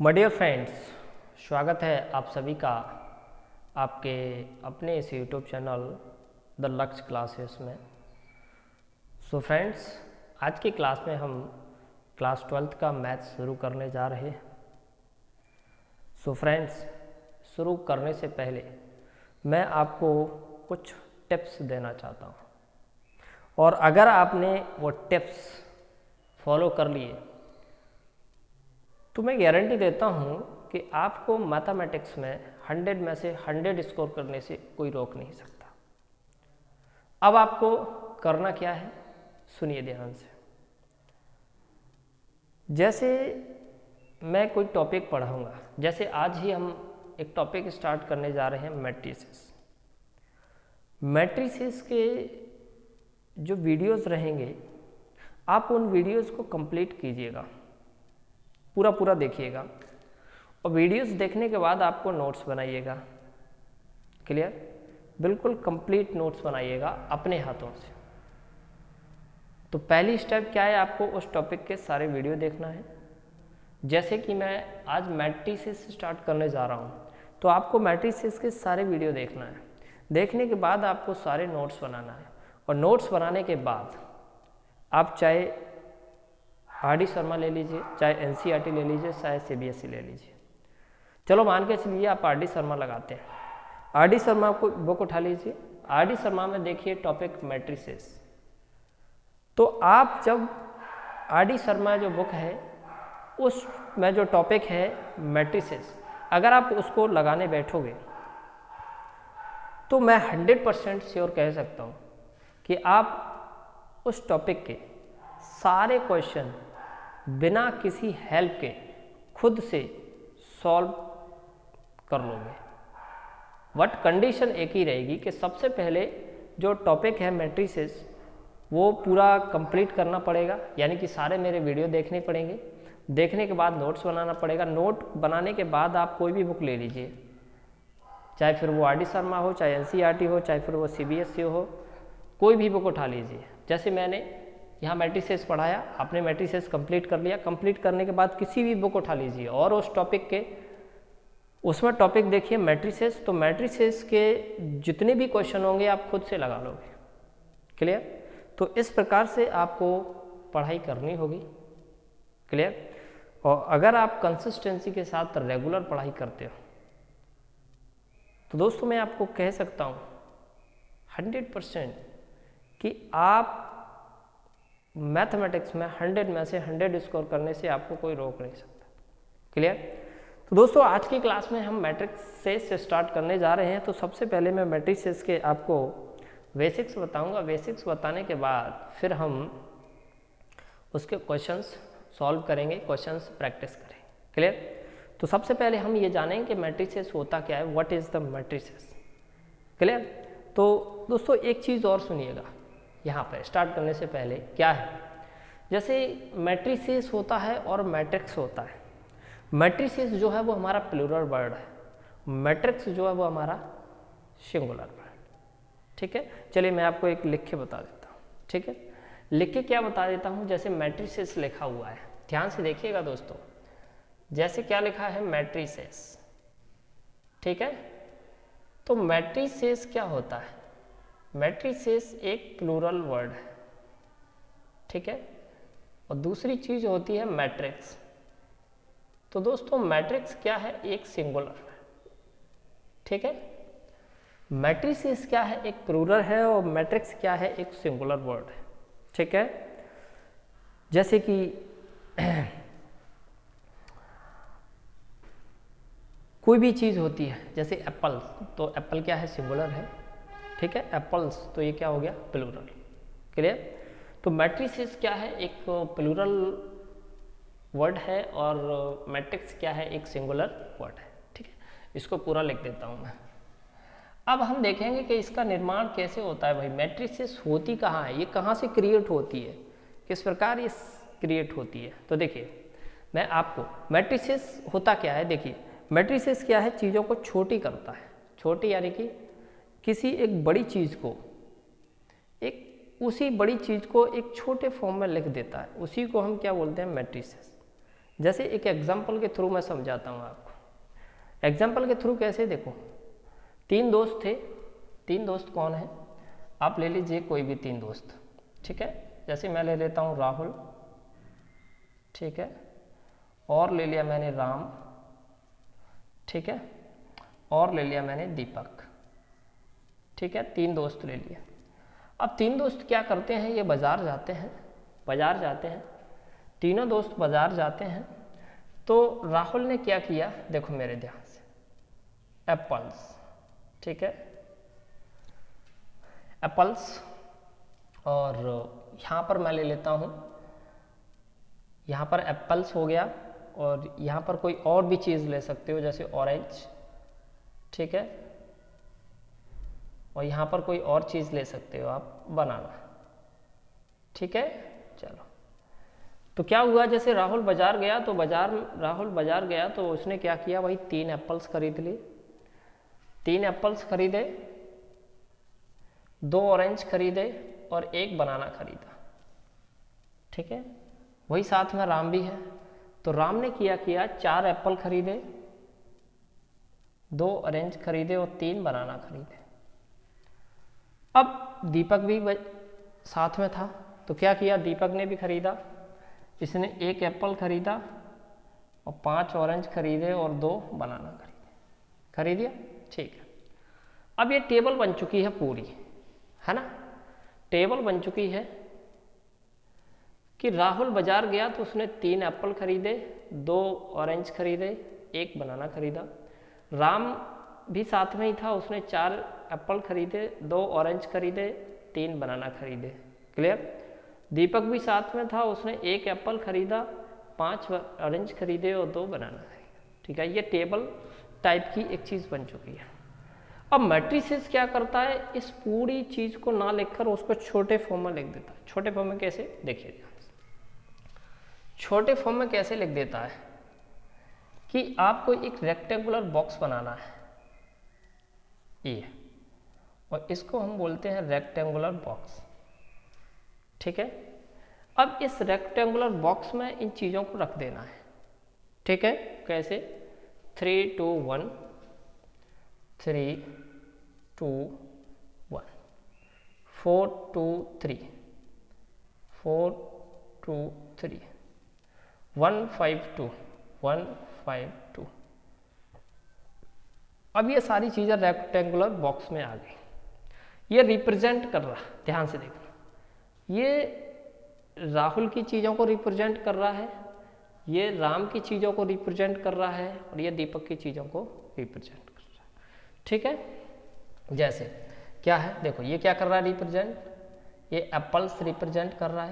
My dear friends, स्वागत है आप सभी का आपके अपने इस यूट्यूब चैनल द लक्ष्य क्लासेस में। सो फ्रेंड्स, आज की क्लास में हम क्लास 12th का मैथ शुरू करने जा रहे हैं। सो फ्रेंड्स, शुरू करने से पहले मैं आपको कुछ टिप्स देना चाहता हूँ, और अगर आपने वो टिप्स फॉलो कर लिए तो मैं गारंटी देता हूँ कि आपको मैथमेटिक्स में 100 में से 100 स्कोर करने से कोई रोक नहीं सकता। अब आपको करना क्या है, सुनिए ध्यान से। जैसे मैं कोई टॉपिक पढ़ाऊँगा, जैसे आज ही हम एक टॉपिक स्टार्ट करने जा रहे हैं मैट्रिसेस। मैट्रिसेस के जो वीडियोस रहेंगे, आप उन वीडियोस को कंप्लीट कीजिएगा, पूरा देखिएगा, और वीडियोस देखने के बाद आपको नोट्स बनाइएगा। क्लियर? बिल्कुल कंप्लीट नोट्स बनाइएगा अपने हाथों से। तो पहली स्टेप क्या है, आपको उस टॉपिक के सारे वीडियो देखना है। जैसे कि मैं आज मैट्रिसेस स्टार्ट करने जा रहा हूँ, तो आपको मैट्रिसेस के सारे वीडियो देखना है। देखने के बाद आपको सारे नोट्स बनाना है, और नोट्स बनाने के बाद आप चाहे आर.डी. शर्मा ले लीजिए, चाहे एनसीईआरटी ले लीजिए, चाहे सीबीएसई ले लीजिए। चलो मान के चलिए आप आर.डी. शर्मा लगाते हैं। आर.डी. शर्मा को बुक उठा लीजिए। आर.डी. शर्मा में देखिए टॉपिक मैट्रिसेस। तो आप जब आर.डी. शर्मा जो बुक है उसमें जो टॉपिक है मैट्रिसेस, अगर आप उसको लगाने बैठोगे तो मैं 100% श्योर कह सकता हूँ कि आप उस टॉपिक के सारे क्वेश्चन बिना किसी हेल्प के खुद से सॉल्व कर लोगे। बट कंडीशन एक ही रहेगी कि सबसे पहले जो टॉपिक है मैट्रिसेस वो पूरा कंप्लीट करना पड़ेगा, यानी कि सारे मेरे वीडियो देखने पड़ेंगे। देखने के बाद नोट्स बनाना पड़ेगा। नोट बनाने के बाद आप कोई भी बुक ले लीजिए, चाहे फिर वो आर.डी. शर्मा हो, चाहे एनसीईआरटी हो, चाहे फिर वो सीबीएसई हो, कोई भी बुक उठा लीजिए। जैसे मैंने यहाँ मैट्रिसेस पढ़ाया, आपने मैट्रिसेस कंप्लीट कर लिया। कंप्लीट करने के बाद किसी भी बुक उठा लीजिए और उस टॉपिक के उसमें टॉपिक देखिए मैट्रिसेस। तो मैट्रिसेस के जितने भी क्वेश्चन होंगे आप खुद से लगा लोगे। क्लियर? तो इस प्रकार से आपको पढ़ाई करनी होगी। क्लियर? और अगर आप कंसिस्टेंसी के साथ रेगुलर पढ़ाई करते हो तो दोस्तों मैं आपको कह सकता हूँ 100% कि आप मैथमेटिक्स में 100 में से 100 स्कोर करने से आपको कोई रोक नहीं सकता। क्लियर? तो दोस्तों आज की क्लास में हम मैट्रिसेस से स्टार्ट करने जा रहे हैं। तो सबसे पहले मैं मैट्रिसेस के आपको बेसिक्स बताऊंगा। बेसिक्स बताने के बाद फिर हम उसके क्वेश्चंस सॉल्व करेंगे, क्वेश्चंस प्रैक्टिस करेंगे। क्लियर? तो सबसे पहले हम ये जानेंगे कि मैट्रिसेस होता क्या है, what is the matrices. Clear? तो दोस्तों एक चीज़ और सुनिएगा यहाँ पर स्टार्ट करने से पहले, क्या है, जैसे मैट्रिसेस होता है और मैट्रिक्स होता है। मैट्रिसेस जो है वो हमारा प्लूरल वर्ड है, मैट्रिक्स जो है वो हमारा सिंगुलर वर्ड। ठीक है? चलिए मैं आपको एक लिख के बता देता हूँ। ठीक है? लिख के क्या बता देता हूँ, जैसे मैट्रिसेस लिखा हुआ है, ध्यान से देखिएगा दोस्तों। जैसे क्या लिखा है, मैट्रिसेस। ठीक है? तो मैट्रिसेस क्या होता है? मैट्रिसेस एक प्लूरल वर्ड है। ठीक है? और दूसरी चीज होती है मैट्रिक्स। तो दोस्तों मैट्रिक्स क्या है, एक सिंगुलर है। ठीक है? मैट्रिसेस क्या है, एक प्लूरल है, और मैट्रिक्स क्या है, एक सिंगुलर वर्ड है। ठीक है? जैसे कि कोई भी चीज होती है, जैसे एप्पल, तो एप्पल क्या है, सिंगुलर है। ठीक है? एप्पल्स, तो ये क्या हो गया, प्लूरल। क्लियर? तो मैट्रिसेस क्या है, एक प्लूरल वर्ड है, और मैट्रिक्स क्या है, एक सिंगुलर वर्ड है। ठीक है? इसको पूरा लिख देता हूँ मैं। अब हम देखेंगे कि इसका निर्माण कैसे होता है। भाई मैट्रिसेस होती कहाँ है, ये कहाँ से क्रिएट होती है, किस प्रकार ये क्रिएट होती है। तो देखिए मैं आपको मैट्रिसेस होता क्या है, देखिए मैट्रिसेस क्या है, चीज़ों को छोटी करता है। छोटी यानी कि किसी एक बड़ी चीज़ को उसी बड़ी चीज़ को एक छोटे फॉर्म में लिख देता है, उसी को हम क्या बोलते हैं, मैट्रिसेस। जैसे एक एग्जाम्पल के थ्रू मैं समझाता हूँ आपको। एग्जाम्पल के थ्रू कैसे, देखो 3 दोस्त थे। 3 दोस्त कौन है, आप ले लीजिए कोई भी 3 दोस्त, ठीक है। जैसे मैं ले लेता हूँ राहुल, ठीक है, और ले लिया मैंने राम, ठीक है, और ले लिया मैंने दीपक, ठीक है। 3 दोस्त ले लिया। अब 3 दोस्त क्या करते हैं, ये बाज़ार जाते हैं, बाज़ार जाते हैं, तीनों दोस्त बाज़ार जाते हैं। तो राहुल ने क्या किया, देखो मेरे ध्यान से, एप्पल्स, ठीक है, एप्पल्स, और यहाँ पर मैं ले लेता हूँ, यहाँ पर एप्पल्स हो गया, और यहाँ पर कोई और भी चीज़ ले सकते हो जैसे ऑरेंज, ठीक है, और यहाँ पर कोई और चीज़ ले सकते हो आप, बनाना, ठीक है। चलो, तो क्या हुआ, जैसे राहुल बाज़ार गया तो राहुल बाज़ार गया तो उसने क्या किया भाई, 3 एप्पल्स खरीद लिए, 3 एप्पल्स खरीदे, 2 ऑरेंज खरीदे और 1 बनाना खरीदा, ठीक है। वही साथ में राम भी है, तो राम ने किया 4 एप्पल खरीदे, 2 ऑरेंज खरीदे और 3 बनाना खरीदे। अब दीपक भी साथ में था, तो क्या किया, दीपक ने भी खरीदा, इसने 1 एप्पल खरीदा और 5 ऑरेंज खरीदे और 2 बनाना खरीद दिया, ठीक है। अब ये टेबल बन चुकी है पूरी, है ना, टेबल बन चुकी है कि राहुल बाजार गया तो उसने 3 एप्पल खरीदे, 2 ऑरेंज खरीदे, 1 बनाना खरीदा। राम भी साथ में ही था, उसने 4 एप्पल खरीदे, 2 ऑरेंज खरीदे, 3 बनाना खरीदे, क्लियर। दीपक भी साथ में था, उसने 1 एप्पल खरीदा, 5 ऑरेंज खरीदे और 2 बनाना खरीदा, ठीक है। ये टेबल टाइप की एक चीज़ बन चुकी है। अब मैट्रिसेस क्या करता है, इस पूरी चीज़ को ना लिखकर उसको छोटे फॉर्म में लिख देता है। छोटे फॉर्म में कैसे, देखिए ध्यान से, छोटे फॉर्म में कैसे लिख देता है कि आपको एक रेक्टेंगुलर बॉक्स बनाना है, ये, और इसको हम बोलते हैं रेक्टेंगुलर बॉक्स, ठीक है। अब इस रेक्टेंगुलर बॉक्स में इन चीज़ों को रख देना है, ठीक है। कैसे, 3 2 1, 3 2 1, 4 2 3, 4 2 3, 1 5 2, 1 5 2। अब ये सारी चीज़ें रेक्टेंगुलर बॉक्स में आ गई। ये रिप्रेजेंट कर रहा, ध्यान से देखना, ये राहुल की चीज़ों को रिप्रेजेंट कर रहा है, ये राम की चीज़ों को रिप्रेजेंट कर रहा है, और ये दीपक की चीज़ों को रिप्रेजेंट कर रहा है, ठीक है। जैसे क्या है, देखो ये क्या कर रहा है रिप्रेजेंट, ये एप्पल्स रिप्रेजेंट कर रहा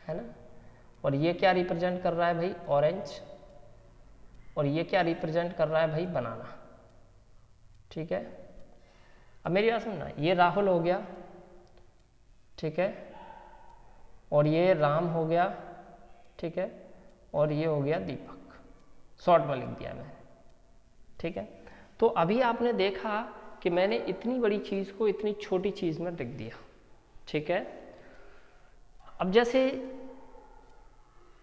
है ना, और ये क्या रिप्रेजेंट कर रहा है भाई, ऑरेंज, और ये क्या रिप्रेजेंट कर रहा है भाई, बनाना, ठीक है। अब मेरी बात सुनना, ये राहुल हो गया, ठीक है, और ये राम हो गया, ठीक है, और ये हो गया दीपक, शॉर्ट में लिख दिया मैंने, ठीक है। तो अभी आपने देखा कि मैंने इतनी बड़ी चीज़ को इतनी छोटी चीज़ में लिख दिया, ठीक है। अब जैसे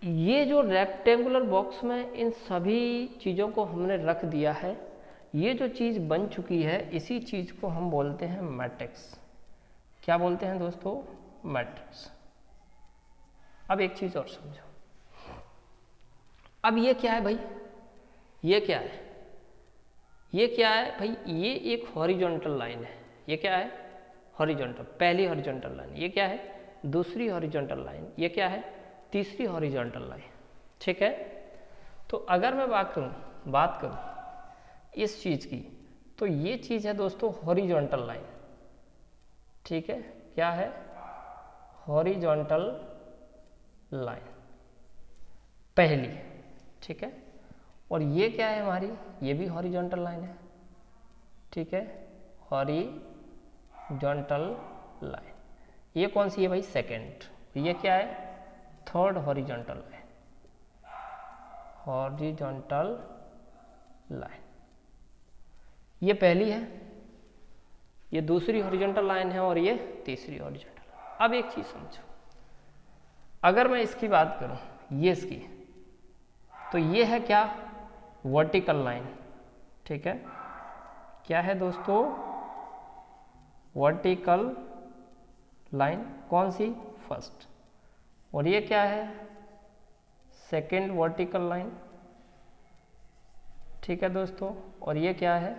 ये जो रेक्टेंगुलर बॉक्स में इन सभी चीज़ों को हमने रख दिया है, ये जो चीज़ बन चुकी है, इसी चीज़ को हम बोलते हैं मैट्रिक्स। क्या बोलते हैं दोस्तों, मैट्रिक्स। अब एक चीज़ और समझो, अब ये क्या है भाई, ये क्या है, ये क्या है भाई, ये एक हॉरिजॉन्टल लाइन है, ये क्या है, हॉरिजॉन्टल, पहली हॉरिजॉन्टल लाइन, ये क्या है, दूसरी हॉरिजॉन्टल लाइन, ये क्या है, तीसरी हॉरिजॉन्टल लाइन, ठीक है। तो अगर मैं बात करूं इस चीज़ की, तो ये चीज़ है दोस्तों हॉरिजॉन्टल लाइन, ठीक है। क्या है, हॉरिजॉन्टल लाइन पहली, ठीक है। और ये क्या है हमारी, ये भी हॉरिजॉन्टल लाइन है, ठीक है, हॉरिजॉन्टल लाइन। ये कौन सी है भाई, सेकंड। ये क्या है, third horizontal line, horizontal line. ये पहली है, ये दूसरी हॉरिजॉन्टल लाइन है, और ये तीसरी हॉरिजॉन्टल लाइन। अब एक चीज़ समझो, अगर मैं इसकी बात करूं, ये इसकी, तो ये है क्या, वर्टिकल लाइन, ठीक है, क्या है दोस्तों, वर्टिकल लाइन, कौन सी, फर्स्ट, और ये क्या है, सेकेंड वर्टिकल लाइन, ठीक है दोस्तों, और ये क्या है,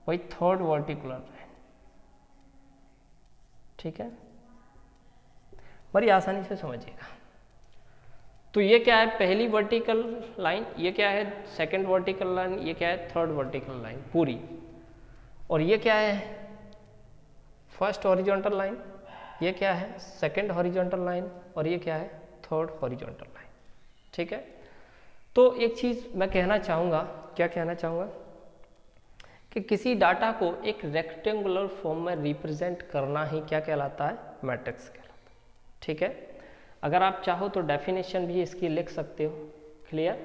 वही थर्ड वर्टिकल लाइन, ठीक है, बड़ी आसानी से समझिएगा। तो ये क्या है, पहली वर्टिकल लाइन, ये क्या है, सेकंड वर्टिकल लाइन, ये क्या है, थर्ड वर्टिकल लाइन पूरी, और ये क्या है, फर्स्ट हॉरिजॉन्टल लाइन, ये क्या है, सेकंड हॉरिजॉन्टल लाइन, और ये क्या है, थर्ड हॉरिजॉन्टल लाइन, ठीक है। तो एक चीज़ मैं कहना चाहूँगा, क्या कहना चाहूँगा, कि किसी डाटा को एक रेक्टेंगुलर फॉर्म में रिप्रेजेंट करना ही क्या कहलाता है, मैट्रिक्स कहलाता है, ठीक है। अगर आप चाहो तो डेफिनेशन भी इसकी लिख सकते हो, क्लियर,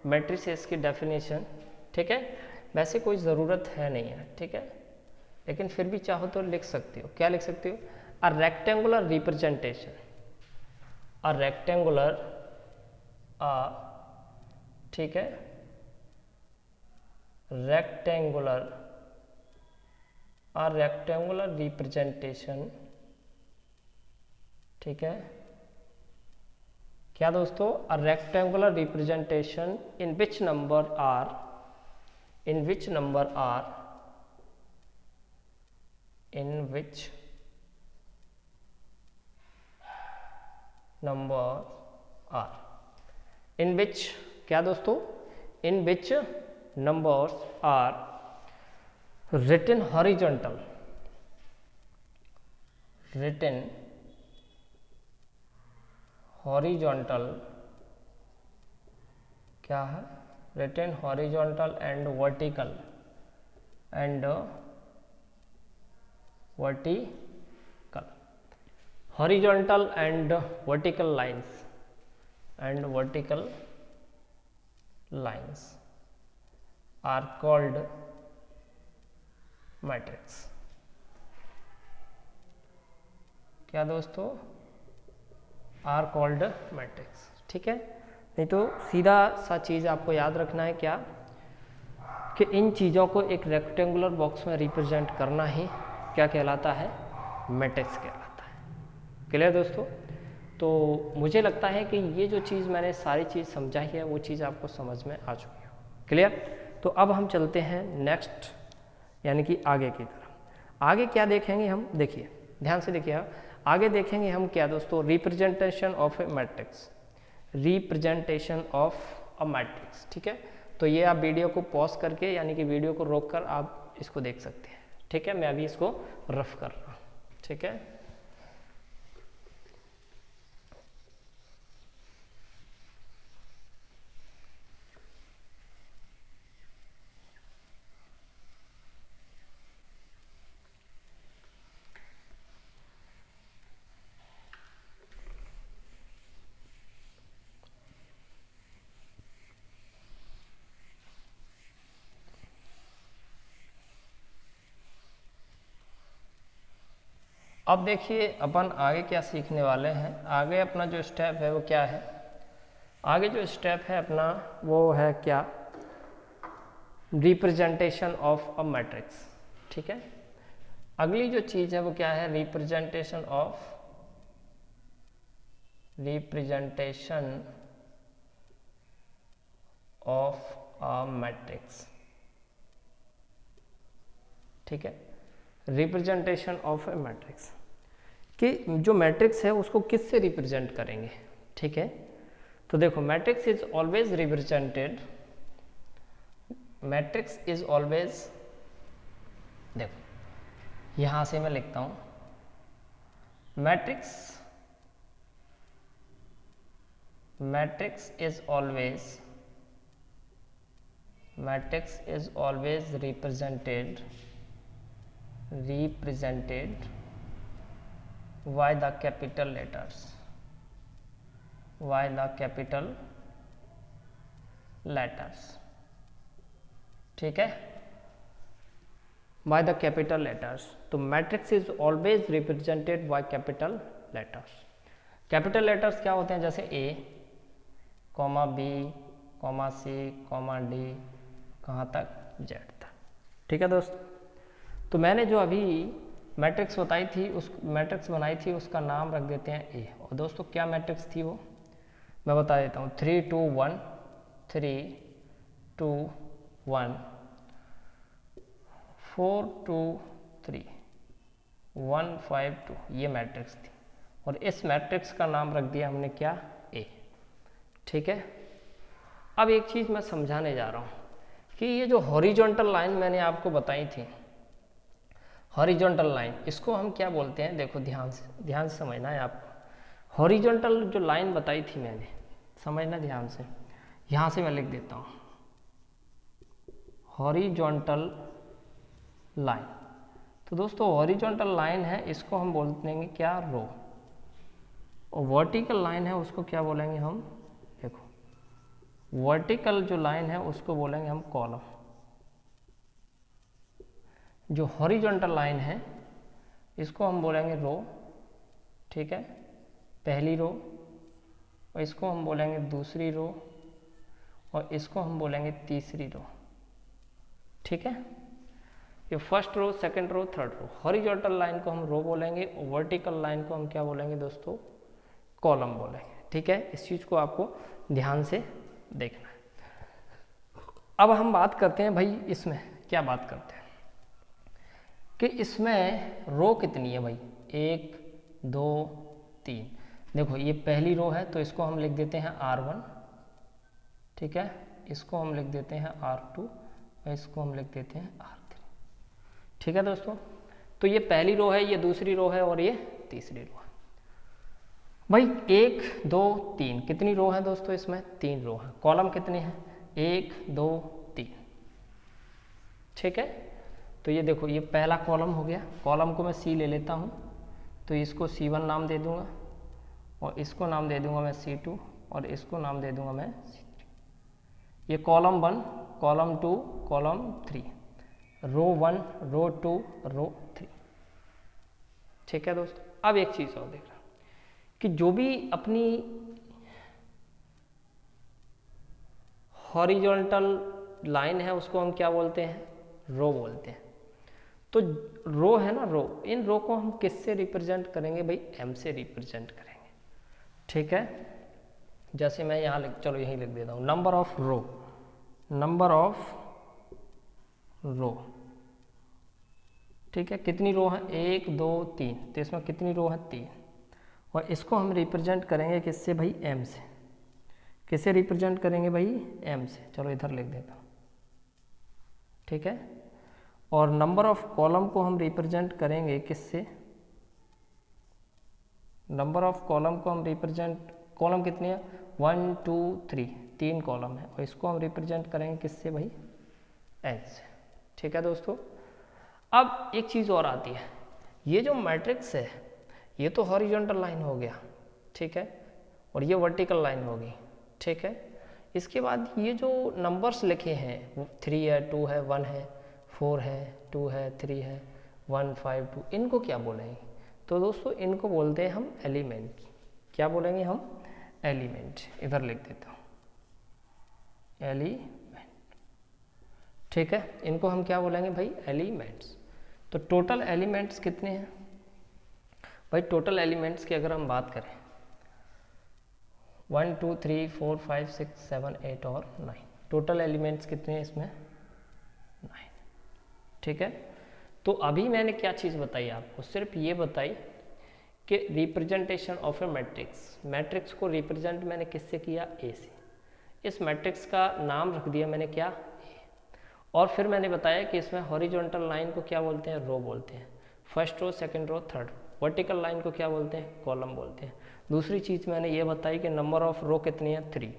मैट्रिसेस की डेफिनेशन, ठीक है, वैसे कोई ज़रूरत है नहीं है, ठीक है, लेकिन फिर भी चाहो तो लिख सकते हो, क्या लिख सकते हो, अ रेक्टेंगुलर रिप्रेजेंटेशन, अ रेक्टेंगुलर, ठीक है, रेक्टेंगुलर, अ रेक्टेंगुलर रिप्रेजेंटेशन, ठीक है, क्या दोस्तों, a rectangular representation in which number are, in which number are, in which number are, in which, क्या दोस्तों, in which numbers are written horizontal, written horizontal, क्या है, written horizontal and vertical, and vertical, horizontal and vertical lines, and vertical lines are called matrix, क्या दोस्तों, are called matrix, ठीक है। नहीं तो सीधा सा चीज़ आपको याद रखना है क्या, कि इन चीज़ों को एक रेक्टेंगुलर बॉक्स में रिप्रेजेंट करना ही क्या कहलाता है, मैट्रिक्स कहलाता है, क्लियर दोस्तों। तो मुझे लगता है कि ये जो चीज़ मैंने सारी चीज़ समझाई है वो चीज़ आपको समझ में आ चुकी है, क्लियर। तो अब हम चलते हैं नेक्स्ट, यानी कि आगे की तरफ। आगे क्या देखेंगे हम, देखिए ध्यान से देखिए, आगे देखेंगे हम क्या दोस्तों, representation of A matrix, representation of a matrix, ठीक है। तो ये आप वीडियो को पॉज करके, यानी कि वीडियो को रोककर आप इसको देख सकते हैं, ठीक है। मैं अभी इसको रफ कर रहा हूँ, ठीक है। अब देखिए अपन आगे क्या सीखने वाले हैं। आगे अपना जो स्टेप है वो क्या है, आगे जो स्टेप है अपना वो है क्या, रिप्रेजेंटेशन ऑफ अ मैट्रिक्स, ठीक है। अगली जो चीज़ है वो क्या है, रिप्रेजेंटेशन ऑफ अ मैट्रिक्स, ठीक है। रिप्रेजेंटेशन ऑफ ए मैट्रिक्स, कि जो मैट्रिक्स है उसको किससे रिप्रेजेंट करेंगे, ठीक है। तो देखो matrix is always represented, matrix is always, देखो यहाँ से मैं लिखता हूँ, matrix is always represented by the capital letters, ठीक है, by the capital letters। तो matrix is always represented by capital letters. Capital letters क्या होते हैं, जैसे A, B, comma C comma D कहाँ तक, जेड तक। ठीक है दोस्तों, तो मैंने जो अभी मैट्रिक्स बताई थी, उस मैट्रिक्स बनाई थी, उसका नाम रख देते हैं ए। और दोस्तों क्या मैट्रिक्स थी वो मैं बता देता हूँ, 3 2 1 3 2 1 4 2 3 1 5 2, ये मैट्रिक्स थी। और इस मैट्रिक्स का नाम रख दिया हमने क्या, ए। ठीक है, अब एक चीज़ मैं समझाने जा रहा हूँ कि ये जो हॉरिजॉन्टल लाइन मैंने आपको बताई थी, हॉरिजॉन्टल लाइन, इसको हम क्या बोलते हैं, देखो ध्यान से समझना है आपको। हॉरिजॉन्टल जो लाइन बताई थी मैंने, समझना ध्यान से, यहाँ से मैं लिख देता हूँ हॉरिजॉन्टल लाइन। तो दोस्तों हॉरिजॉन्टल लाइन है, इसको हम बोल देंगे क्या, रो। और वर्टिकल लाइन है उसको क्या बोलेंगे हम, देखो वर्टिकल जो लाइन है उसको बोलेंगे हम कॉलम। जो हॉरिजॉन्टल लाइन है इसको हम बोलेंगे रो। ठीक है, पहली रो, और इसको हम बोलेंगे दूसरी रो, और इसको हम बोलेंगे तीसरी रो। ठीक है, ये first row, second row, third row. Horizontal line को हम रो बोलेंगे और वर्टिकल लाइन को हम क्या बोलेंगे दोस्तों, कॉलम बोलेंगे। ठीक है, इस चीज़ को आपको ध्यान से देखना है। अब हम बात करते हैं भाई, इसमें क्या बात करते हैं कि इसमें रो कितनी है भाई, 1 2 3। देखो ये पहली रो है तो इसको हम लिख देते हैं R1। ठीक है, इसको हम लिख देते हैं R2 और इसको हम लिख देते हैं R3। ठीक है दोस्तों, तो ये पहली रो है, ये दूसरी रो है और ये तीसरी रो है। भाई 1 2 3 कितनी रो है दोस्तों, इसमें 3 रो है। कॉलम कितने हैं, 1 2 3। ठीक है, तो ये देखो ये पहला कॉलम हो गया। कॉलम को मैं सी ले लेता हूँ, तो इसको C1 नाम दे दूंगा, और इसको नाम दे दूंगा मैं C2, और इसको नाम दे दूंगा मैं C3। ये कॉलम 1, कॉलम 2, कॉलम 3, रो 1, रो 2, रो 3। ठीक है दोस्तों, अब एक चीज़ और देख रहा कि जो भी अपनी हॉरिजॉन्टल लाइन है उसको हम क्या बोलते हैं, रो बोलते हैं। तो रो है ना, रो, इन रो को हम किससे रिप्रेजेंट करेंगे भाई, एम से रिप्रेजेंट करेंगे। ठीक है, जैसे मैं यहाँ चलो यहीं लिख देता हूँ, number of row, number of row. ठीक है, कितनी रो है, 1 2 3, तो इसमें कितनी रो है, 3। और इसको हम रिप्रेजेंट करेंगे किससे भाई, एम से। किससे रिप्रेजेंट करेंगे भाई, एम से। चलो इधर लिख देता हूँ। ठीक है, और नंबर ऑफ कॉलम को हम रिप्रेजेंट करेंगे किससे, नंबर ऑफ कॉलम को हम रिप्रेजेंट, कॉलम कितने हैं, 1 2 3, 3 कॉलम है, और इसको हम रिप्रेजेंट करेंगे किससे भाई, एन से। ठीक है दोस्तों, अब एक चीज़ और आती है, ये जो मैट्रिक्स है ये तो हॉरिजॉन्टल लाइन हो गया। ठीक है, और ये वर्टिकल लाइन होगी। ठीक है, इसके बाद ये जो नंबर्स लिखे हैं, 3 है, 2 है, 1 है, 4 है, 2 है, 3 है, 1 5 2, इनको क्या बोलेंगे, तो दोस्तों इनको बोलते हैं हम एलिमेंट। क्या बोलेंगे हम, एलिमेंट। इधर लिख देता हूँ एलिमेंट। ठीक है, इनको हम क्या बोलेंगे भाई, एलिमेंट्स। तो टोटल एलिमेंट्स कितने हैं भाई, टोटल एलिमेंट्स की अगर हम बात करें, 1 2 3 4 5 6 7 8 और 9, टोटल एलिमेंट्स कितने हैं इसमें, 9। ठीक है, तो अभी मैंने क्या चीज़ बताई आपको, सिर्फ ये बताई कि representation of A matrix, matrix को रिप्रेजेंट मैंने किससे किया, ए से। इस मैट्रिक्स का नाम रख दिया मैंने क्या, ए। और फिर मैंने बताया कि इसमें हॉरिजॉन्टल लाइन को क्या बोलते हैं, रो बोलते हैं। First row, second row, third. Vertical line को क्या बोलते हैं, कॉलम बोलते हैं। दूसरी चीज़ मैंने ये बताई कि नंबर ऑफ रो कितनी है, 3।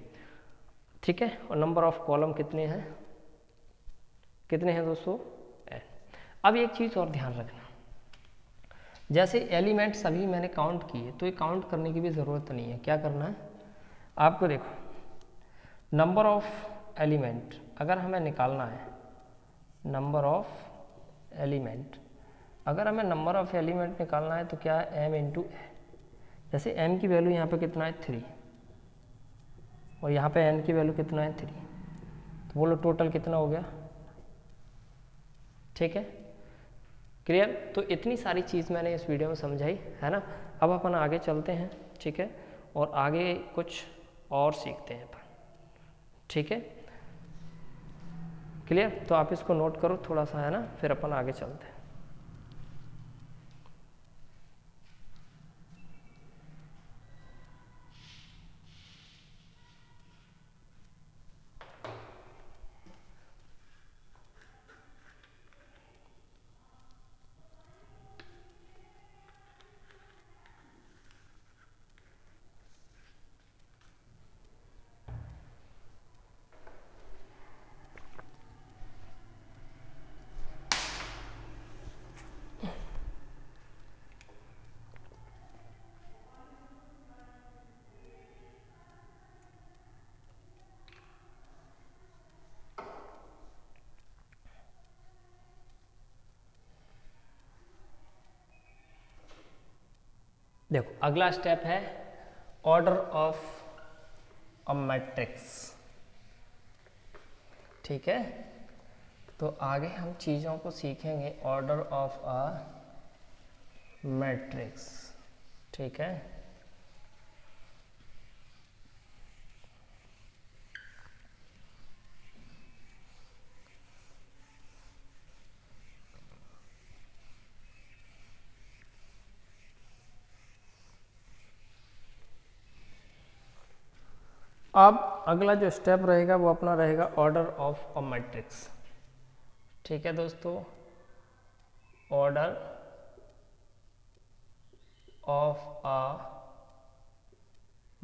ठीक है, और नंबर ऑफ कॉलम कितने हैं, कितने हैं दोस्तों, n। अब एक चीज़ और ध्यान रखना, जैसे एलिमेंट्स अभी मैंने काउंट किए, तो ये काउंट करने की भी ज़रूरत नहीं है। क्या करना है आपको, देखो नंबर ऑफ एलिमेंट अगर हमें निकालना है, नंबर ऑफ एलिमेंट, अगर हमें नंबर ऑफ एलिमेंट निकालना है तो क्या है, m इंटू ए। जैसे m की वैल्यू यहाँ पे कितना है, 3, और यहाँ पे n की वैल्यू कितना है 3, तो बोलो टोटल कितना हो गया। ठीक है, क्लियर। तो इतनी सारी चीज़ मैंने इस वीडियो में समझाई है ना। अब अपन आगे चलते हैं, ठीक है, और आगे कुछ और सीखते हैं अपन, ठीक है, क्लियर। तो आप इसको नोट करो थोड़ा सा, है ना, फिर अपन आगे चलते हैं। देखो अगला स्टेप है ऑर्डर ऑफ अ मैट्रिक्स, ठीक है। तो आगे हम चीज़ों को सीखेंगे ऑर्डर ऑफ अ मैट्रिक्स, ठीक है। अब अगला जो स्टेप रहेगा वो अपना रहेगा ऑर्डर ऑफ अ मैट्रिक्स, ठीक है दोस्तों। ऑर्डर ऑफ अ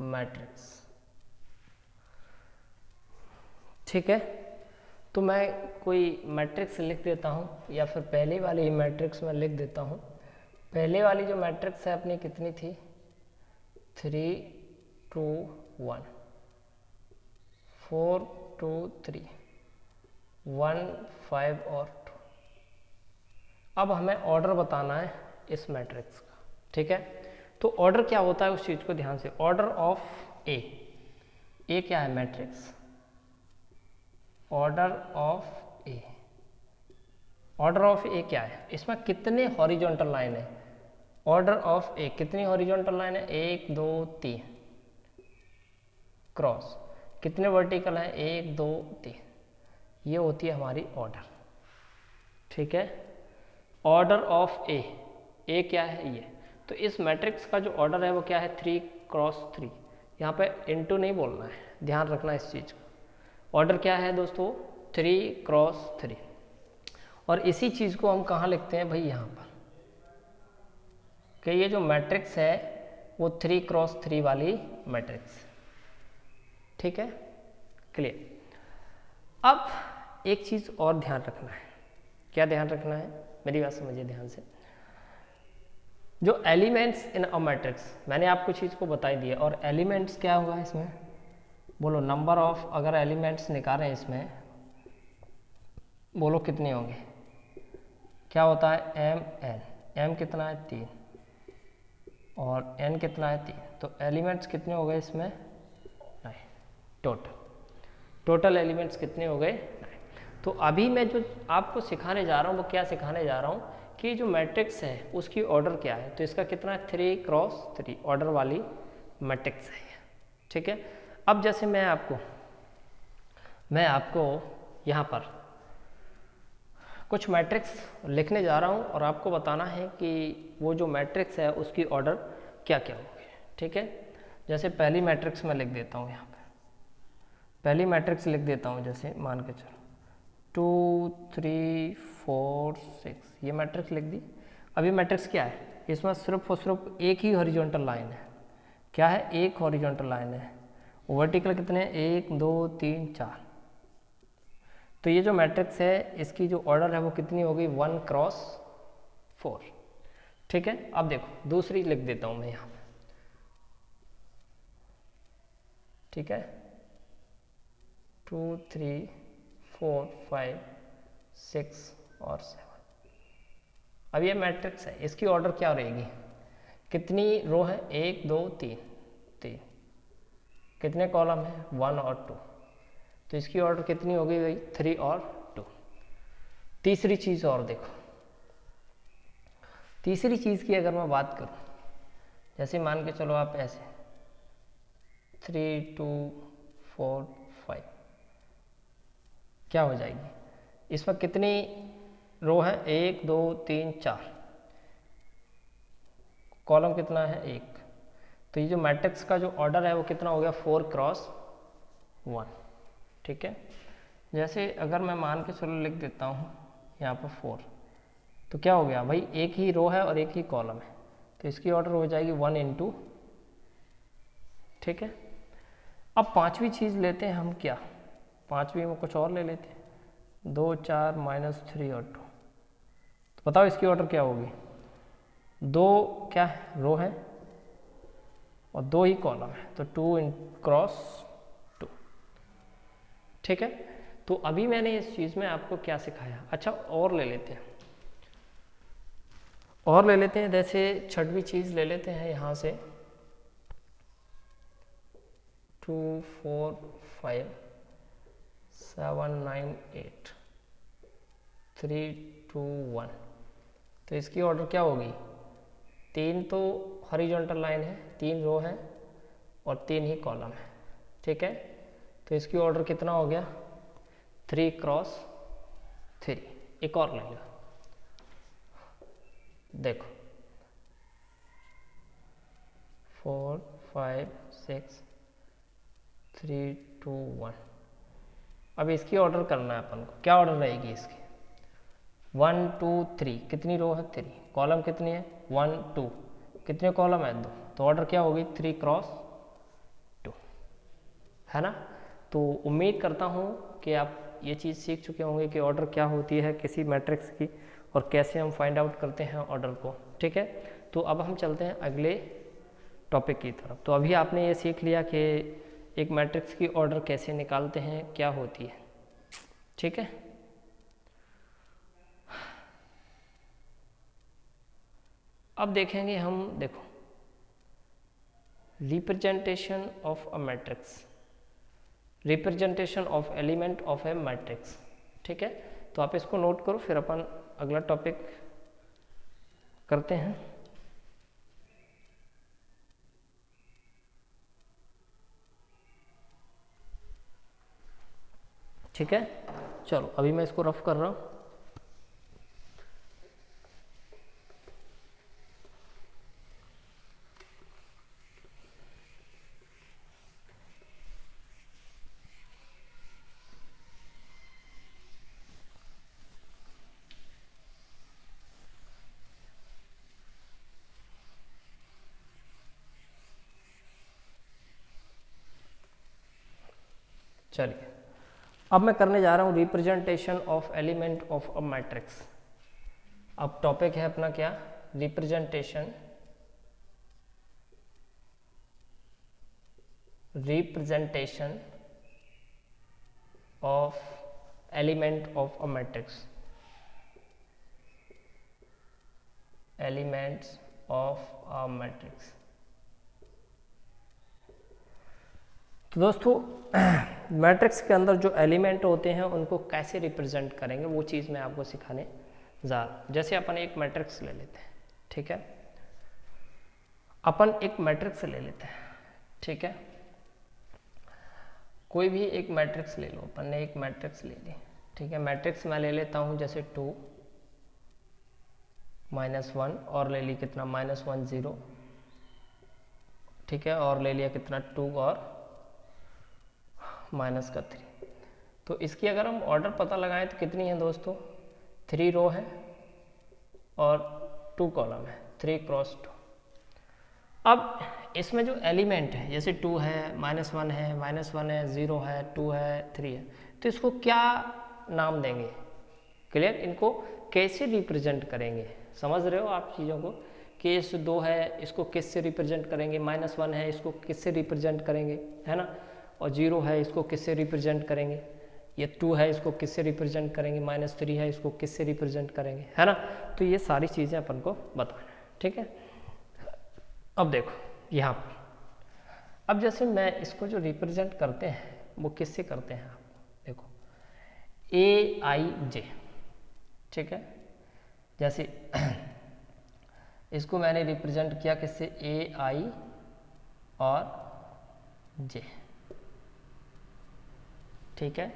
मैट्रिक्स, ठीक है। तो मैं कोई मैट्रिक्स लिख देता हूँ या फिर पहले वाली ही मैट्रिक्स में लिख देता हूँ। पहले वाली जो मैट्रिक्स है अपनी कितनी थी, 3 2 1, 4 2 3, 1 5 और 2। अब हमें ऑर्डर बताना है इस मैट्रिक्स का, ठीक है। तो ऑर्डर क्या होता है उस चीज़ को ध्यान से, ऑर्डर ऑफ ए क्या है matrix, order of A. Order of A क्या है, इसमें कितने हॉरिजॉन्टल लाइन है, ऑर्डर ऑफ ए कितनी हॉरिजॉन्टल लाइन है, 1 2 3 क्रॉस, कितने वर्टिकल हैं, 1 2 3, ये होती है हमारी ऑर्डर, ठीक है। ऑर्डर ऑफ ए क्या है ये, तो इस मैट्रिक्स का जो ऑर्डर है वो क्या है, 3 क्रॉस 3। यहाँ पे इनटू नहीं बोलना है, ध्यान रखना इस चीज़ का। ऑर्डर क्या है दोस्तों, 3 क्रॉस 3। और इसी चीज़ को हम कहाँ लिखते हैं भाई, यहाँ पर, कि ये जो मैट्रिक्स है वो 3 क्रॉस 3 वाली मैट्रिक्स, ठीक है, क्लियर। अब एक चीज़ और ध्यान रखना है, क्या ध्यान रखना है, मेरी बात समझिए ध्यान से। जो एलिमेंट्स इन अ मैट्रिक्स, मैंने आपको चीज़ को बता ही दिया, और एलिमेंट्स क्या होगा इसमें, बोलो नंबर ऑफ, अगर एलिमेंट्स निकालें इसमें, बोलो कितने होंगे, क्या होता है, एम कितना है 3 और n कितना है 3, तो एलिमेंट्स कितने हो गए इसमें 9, टोटल एलिमेंट्स कितने हो गए 9। तो अभी मैं जो आपको सिखाने जा रहा हूँ वो क्या सिखाने जा रहा हूँ कि जो मैट्रिक्स है उसकी ऑर्डर क्या है, तो इसका कितना है 3 क्रॉस 3 ऑर्डर वाली मैट्रिक्स है, ठीक है। अब जैसे मैं आपको यहाँ पर कुछ मैट्रिक्स लिखने जा रहा हूँ और आपको बताना है कि वो जो मैट्रिक्स है उसकी ऑर्डर क्या क्या होगी, ठीक है। जैसे पहली मैट्रिक्स मैं लिख देता हूँ, यहाँ पे पहली मैट्रिक्स लिख देता हूँ, जैसे मान के चलो 2 3 4 6, ये मैट्रिक्स लिख दी। अब ये मैट्रिक्स क्या है, इसमें सिर्फ और सिर्फ एक ही हॉरिजॉन्टल लाइन है, क्या है, एक हॉरिजॉन्टल लाइन है, वर्टिकल कितने, 1 2 3 4। तो ये जो मैट्रिक्स है इसकी जो ऑर्डर है वो कितनी होगी, 1 क्रॉस 4, ठीक है। अब देखो दूसरी लिख देता हूँ मैं यहाँ पे, ठीक है, 2 3 4 5 6 और 7। अब ये मैट्रिक्स है, इसकी ऑर्डर क्या रहेगी, कितनी रो है, 1 2 3 3, कितने कॉलम है 1 और 2, तो इसकी ऑर्डर कितनी होगी भाई 3 और 2। तीसरी चीज़ और देखो, तीसरी चीज़ की अगर मैं बात करूँ, जैसे मान के चलो आप ऐसे 3 2 4 5 क्या हो जाएगी, इसमें कितनी रो है 1 2 3 4, कॉलम कितना है 1, तो ये जो मैट्रिक्स का जो ऑर्डर है वो कितना हो गया 4 क्रॉस 1। ठीक है, जैसे अगर मैं मान के चलो लिख देता हूँ यहाँ पर 4, तो क्या हो गया भाई एक ही रो है और एक ही कॉलम है, तो इसकी ऑर्डर हो जाएगी 1 × ठीक है। अब पांचवी चीज़ लेते हैं हम, क्या पांचवी में कुछ और ले लेते हैं 2 4 -3 और 2, तो बताओ इसकी ऑर्डर क्या होगी, 2 क्या है रो है और 2 ही कॉलम है, तो 2 × 2। ठीक है, तो अभी मैंने इस चीज़ में आपको क्या सिखाया। अच्छा और ले लेते हैं, और ले लेते हैं, जैसे छठवीं चीज़ ले लेते हैं यहाँ से 2 4 5 7 9 8 3 2 1, तो इसकी ऑर्डर क्या होगी, 3 तो हॉरिजॉन्टल लाइन है, 3 रो है और 3 ही कॉलम है। ठीक है, तो इसकी ऑर्डर कितना हो गया 3 × 3। एक और ले लो, देखो 4 5 6 3 2 1। अब इसकी ऑर्डर करना है अपन को, क्या ऑर्डर रहेगी इसकी 1 2 3, कितनी रो है 3, कॉलम कितनी है 1 2, कितने कॉलम है 2, तो ऑर्डर क्या होगी 3 × 2, है ना। तो उम्मीद करता हूँ कि आप ये चीज़ सीख चुके होंगे कि ऑर्डर क्या होती है किसी मैट्रिक्स की और कैसे हम फाइंड आउट करते हैं ऑर्डर को। ठीक है, तो अब हम चलते हैं अगले टॉपिक की तरफ। तो अभी आपने ये सीख लिया कि एक मैट्रिक्स की ऑर्डर कैसे निकालते हैं, क्या होती है। ठीक है, अब देखेंगे हम, देखो representation of a matrix, representation of element of A matrix. ठीक है, तो आप इसको नोट करो, फिर अपन अगला टॉपिक करते हैं। ठीक है, चलो अभी मैं इसको रफ कर रहा हूँ। चलिए, अब मैं करने जा रहा हूँ representation of element of a matrix. अब टॉपिक है अपना क्या, representation of element of a matrix, elements of a matrix. तो दोस्तों मैट्रिक्स के अंदर जो एलिमेंट होते हैं उनको कैसे रिप्रेजेंट करेंगे वो चीज़ मैं आपको सिखाने जा रहा हूँ। जैसे अपन एक मैट्रिक्स ले लेते हैं, ठीक है, अपन एक मैट्रिक्स ले लेते हैं, ठीक है, कोई भी एक मैट्रिक्स ले लो, अपन ने एक मैट्रिक्स ले ली, ठीक है, मैट्रिक्स मैं ले लेता हूँ जैसे 2 -1 और ले ली कितना -1 0, ठीक है, और ले लिया कितना 2 और -3। तो इसकी अगर हम ऑर्डर पता लगाएं तो कितनी है दोस्तों, 3 रो है और 2 कॉलम है, 3 × 2। अब इसमें जो एलिमेंट है जैसे 2 है, -1 है, -1 है, 0 है, 2 है, 3 है, तो इसको क्या नाम देंगे, क्लियर, इनको कैसे रिप्रेजेंट करेंगे, समझ रहे हो आप चीज़ों को, कि इस 2 है इसको किस से रिप्रेजेंट करेंगे, -1 है इसको किस से रिप्रेजेंट करेंगे, है ना, और 0 है इसको किस से रिप्रेजेंट करेंगे, ये 2 है इसको किस से रिप्रेजेंट करेंगे, -3 है इसको किस से रिप्रेजेंट करेंगे, है ना। तो ये सारी चीज़ें अपन को बताना है, ठीक है। अब देखो यहाँ पर अब जैसे मैं इसको जो रिप्रेजेंट करते हैं वो किससे करते हैं, आप देखो ए आई जे, ठीक है। जैसे इसको मैंने रिप्रेजेंट किया किससे, ए आई और जे, ठीक है।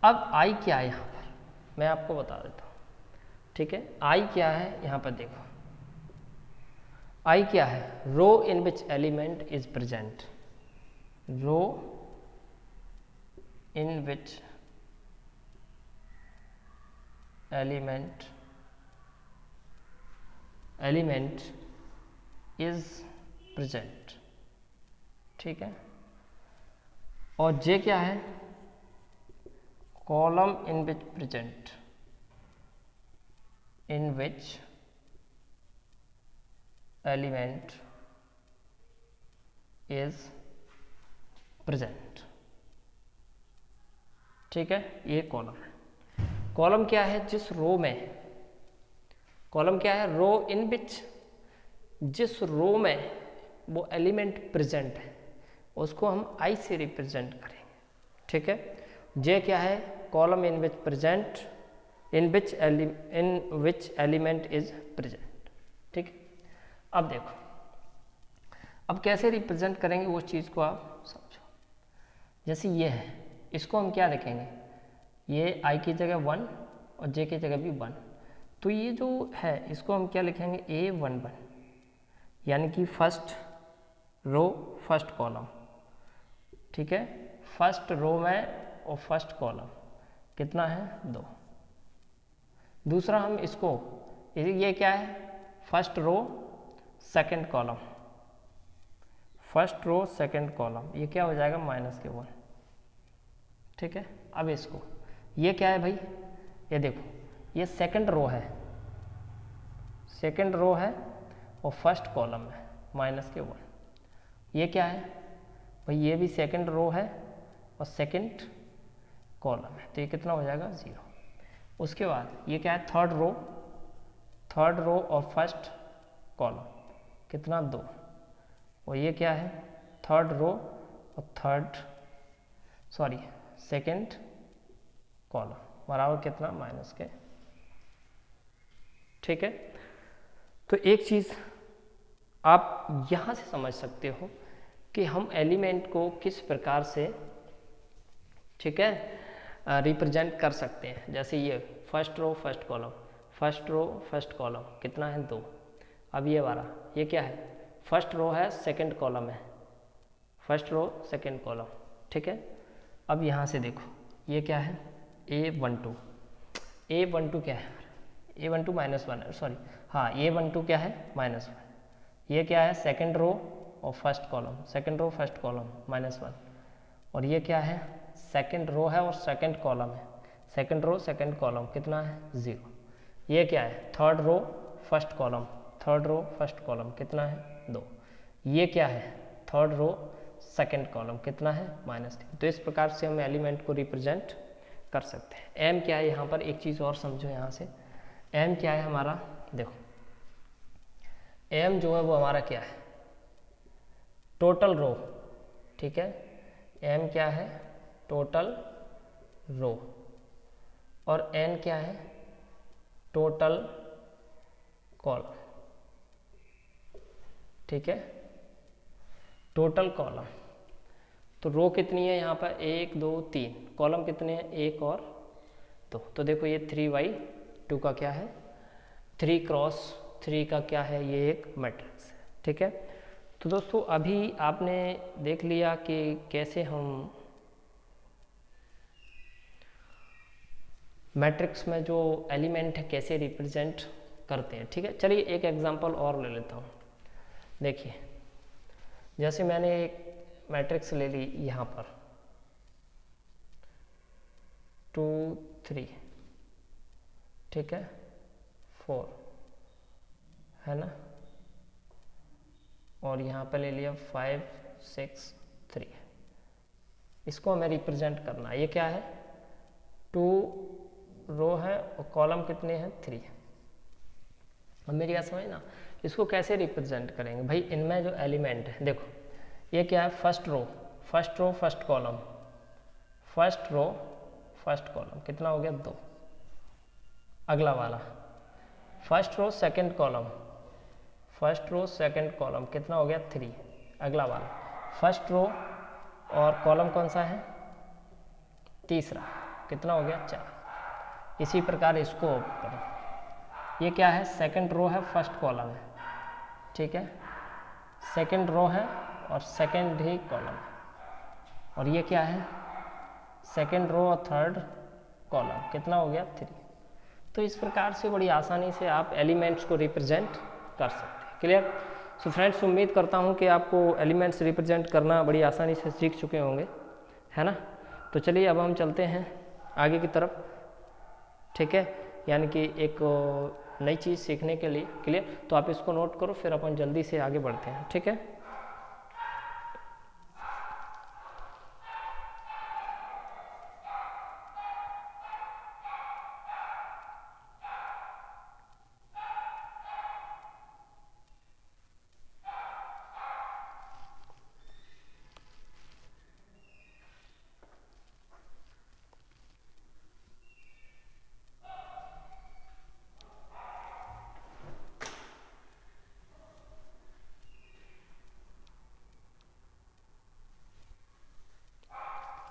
अब आई क्या है यहाँ पर मैं आपको बता देता हूँ, ठीक है। आई क्या है यहाँ पर देखो, आई क्या है, row in which element is present, row in which element is present, ठीक है। और जे क्या है, column in which present, in which element is present, ठीक है। ये कॉलम है। कॉलम क्या है, जिस रो में, कॉलम क्या है, रो इन विच, जिस रो में वो एलिमेंट प्रेजेंट है उसको हम आई से रिप्रेजेंट करेंगे, ठीक है। जे क्या है, column in which present, in which element is present, ठीक है। अब देखो, अब कैसे रिप्रेजेंट करेंगे वो चीज़ को आप समझो। जैसे ये है, इसको हम क्या लिखेंगे, ये आई की जगह 1 और जे की जगह भी 1, तो ये जो है इसको हम क्या लिखेंगे, A11, यानी कि फर्स्ट रो फर्स्ट कॉलम, ठीक है। फर्स्ट रो में और फर्स्ट कॉलम कितना है, 2। दूसरा हम इसको, ये क्या है, first row second column, first row second column, ये क्या हो जाएगा, -1, ठीक है। अब इसको, ये क्या है भाई, ये देखो, ये सेकंड रो है, सेकंड रो है और फर्स्ट कॉलम है -1। ये क्या है भाई, ये भी सेकंड रो है और सेकंड कॉलम है, तो ये कितना हो जाएगा, 0। उसके बाद ये क्या है, थर्ड रो और फर्स्ट कॉलम कितना, 2। और ये क्या है, थर्ड रो और सेकंड कॉलम बराबर कितना, -के, ठीक है। तो एक चीज़ आप यहाँ से समझ सकते हो कि हम एलिमेंट को किस प्रकार से, ठीक है, रिप्रेजेंट कर सकते हैं। जैसे ये first row first column, first row first column कितना है, 2। अब ये वाला, ये क्या है, फर्स्ट रो है सेकंड कॉलम है, फर्स्ट रो सेकंड कॉलम, ठीक है। अब यहाँ से देखो, ये क्या है, A12 क्या है, A12 -1 सॉरी, हाँ A12 क्या है, -1। ये क्या है, सेकंड रो और first column, second row first column -1। और ये क्या है, सेकंड रो है और सेकंड कॉलम है, सेकंड रो सेकंड कॉलम कितना है, 0। ये क्या है, third row first column, third row first column कितना है, 2। ये क्या है, थर्ड रो सेकंड कॉलम कितना है, -3। तो इस प्रकार से हम एलिमेंट को रिप्रेजेंट कर सकते हैं। एम क्या है यहाँ पर, एक चीज़ और समझो यहाँ से, एम क्या है हमारा, देखो एम जो है वो हमारा क्या है, टोटल रो, ठीक है। एम क्या है, टोटल रो, और एन क्या है, टोटल कॉलम, ठीक है, टोटल कॉलम। तो रो कितनी है यहाँ पर, 1 2 3, कॉलम कितने हैं, 1 और 2। तो देखो ये 3/2 का क्या है, 3 क्रॉस 3 का क्या है, ये एक मैट्रिक्स है, ठीक है। तो दोस्तों अभी आपने देख लिया कि कैसे हम मैट्रिक्स में जो एलिमेंट है कैसे रिप्रेजेंट करते हैं, ठीक है। चलिए एक एग्जांपल और ले लेता हूँ। देखिए जैसे मैंने एक मैट्रिक्स ले ली यहाँ पर 2 3, ठीक है, 4 है ना, और यहाँ पे ले लिया 5 6 3। इसको हमें रिप्रेजेंट करना है। ये क्या है, 2 रो है और कॉलम कितने हैं, 3। अब मेरी बात समझना, इसको कैसे रिप्रेजेंट करेंगे भाई, इनमें जो एलिमेंट है, देखो ये क्या है, first row first column, first row first column कितना हो गया 2। अगला वाला first row second column, first row second column कितना हो गया 3। अगला वाला फर्स्ट रो और कॉलम कौन सा है, तीसरा, कितना हो गया 4। इसी प्रकार इसको ऊपर, ये क्या है, सेकंड रो है फर्स्ट कॉलम है, ठीक है, सेकंड रो है और सेकंड ही कॉलम है, और ये क्या है, सेकंड रो और थर्ड कॉलम कितना हो गया 3। तो इस प्रकार से बड़ी आसानी से आप एलिमेंट्स को रिप्रेजेंट कर सकते हैं। क्लियर। सो फ्रेंड्स, उम्मीद करता हूँ कि आपको एलिमेंट्स रिप्रेजेंट करना बड़ी आसानी से सीख चुके होंगे, है ना। तो चलिए अब हम चलते हैं आगे की तरफ, ठीक है, यानी कि एक नई चीज़ सीखने के लिए। क्लियर। तो आप इसको नोट करो, फिर अपन जल्दी से आगे बढ़ते हैं, ठीक है।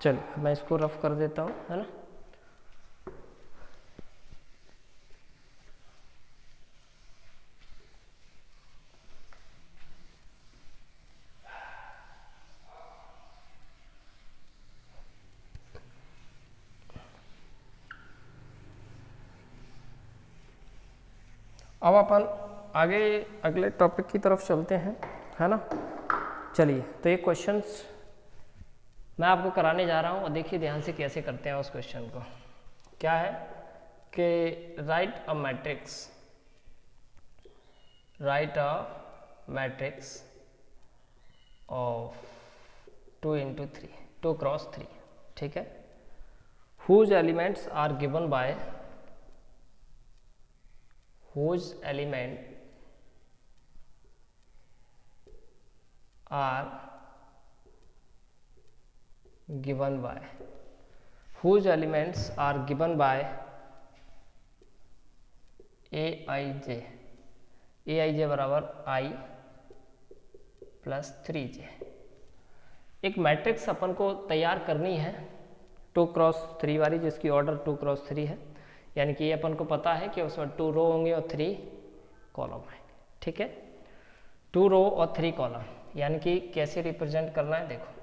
चलिए मैं इसको रफ कर देता हूँ, है ना। अब अपन आगे अगले टॉपिक की तरफ चलते हैं, है ना। चलिए, तो ये क्वेश्चंस मैं आपको कराने जा रहा हूँ, और देखिए ध्यान से कैसे करते हैं उस क्वेश्चन को। क्या है कि write a matrix of 2 into 3, 2 cross 3, ठीक है, whose elements are given by whose elements are given by aij बराबर I प्लस 3j। एक मैट्रिक्स अपन को तैयार करनी है 2 cross 3 वाली, जिसकी ऑर्डर 2 cross 3 है, यानी कि ये अपन को पता है कि उसमें 2 रो होंगे और 3 कॉलम आएंगे, ठीक है। 2 रो और 3 कॉलम, यानी कि कैसे रिप्रेजेंट करना है, देखो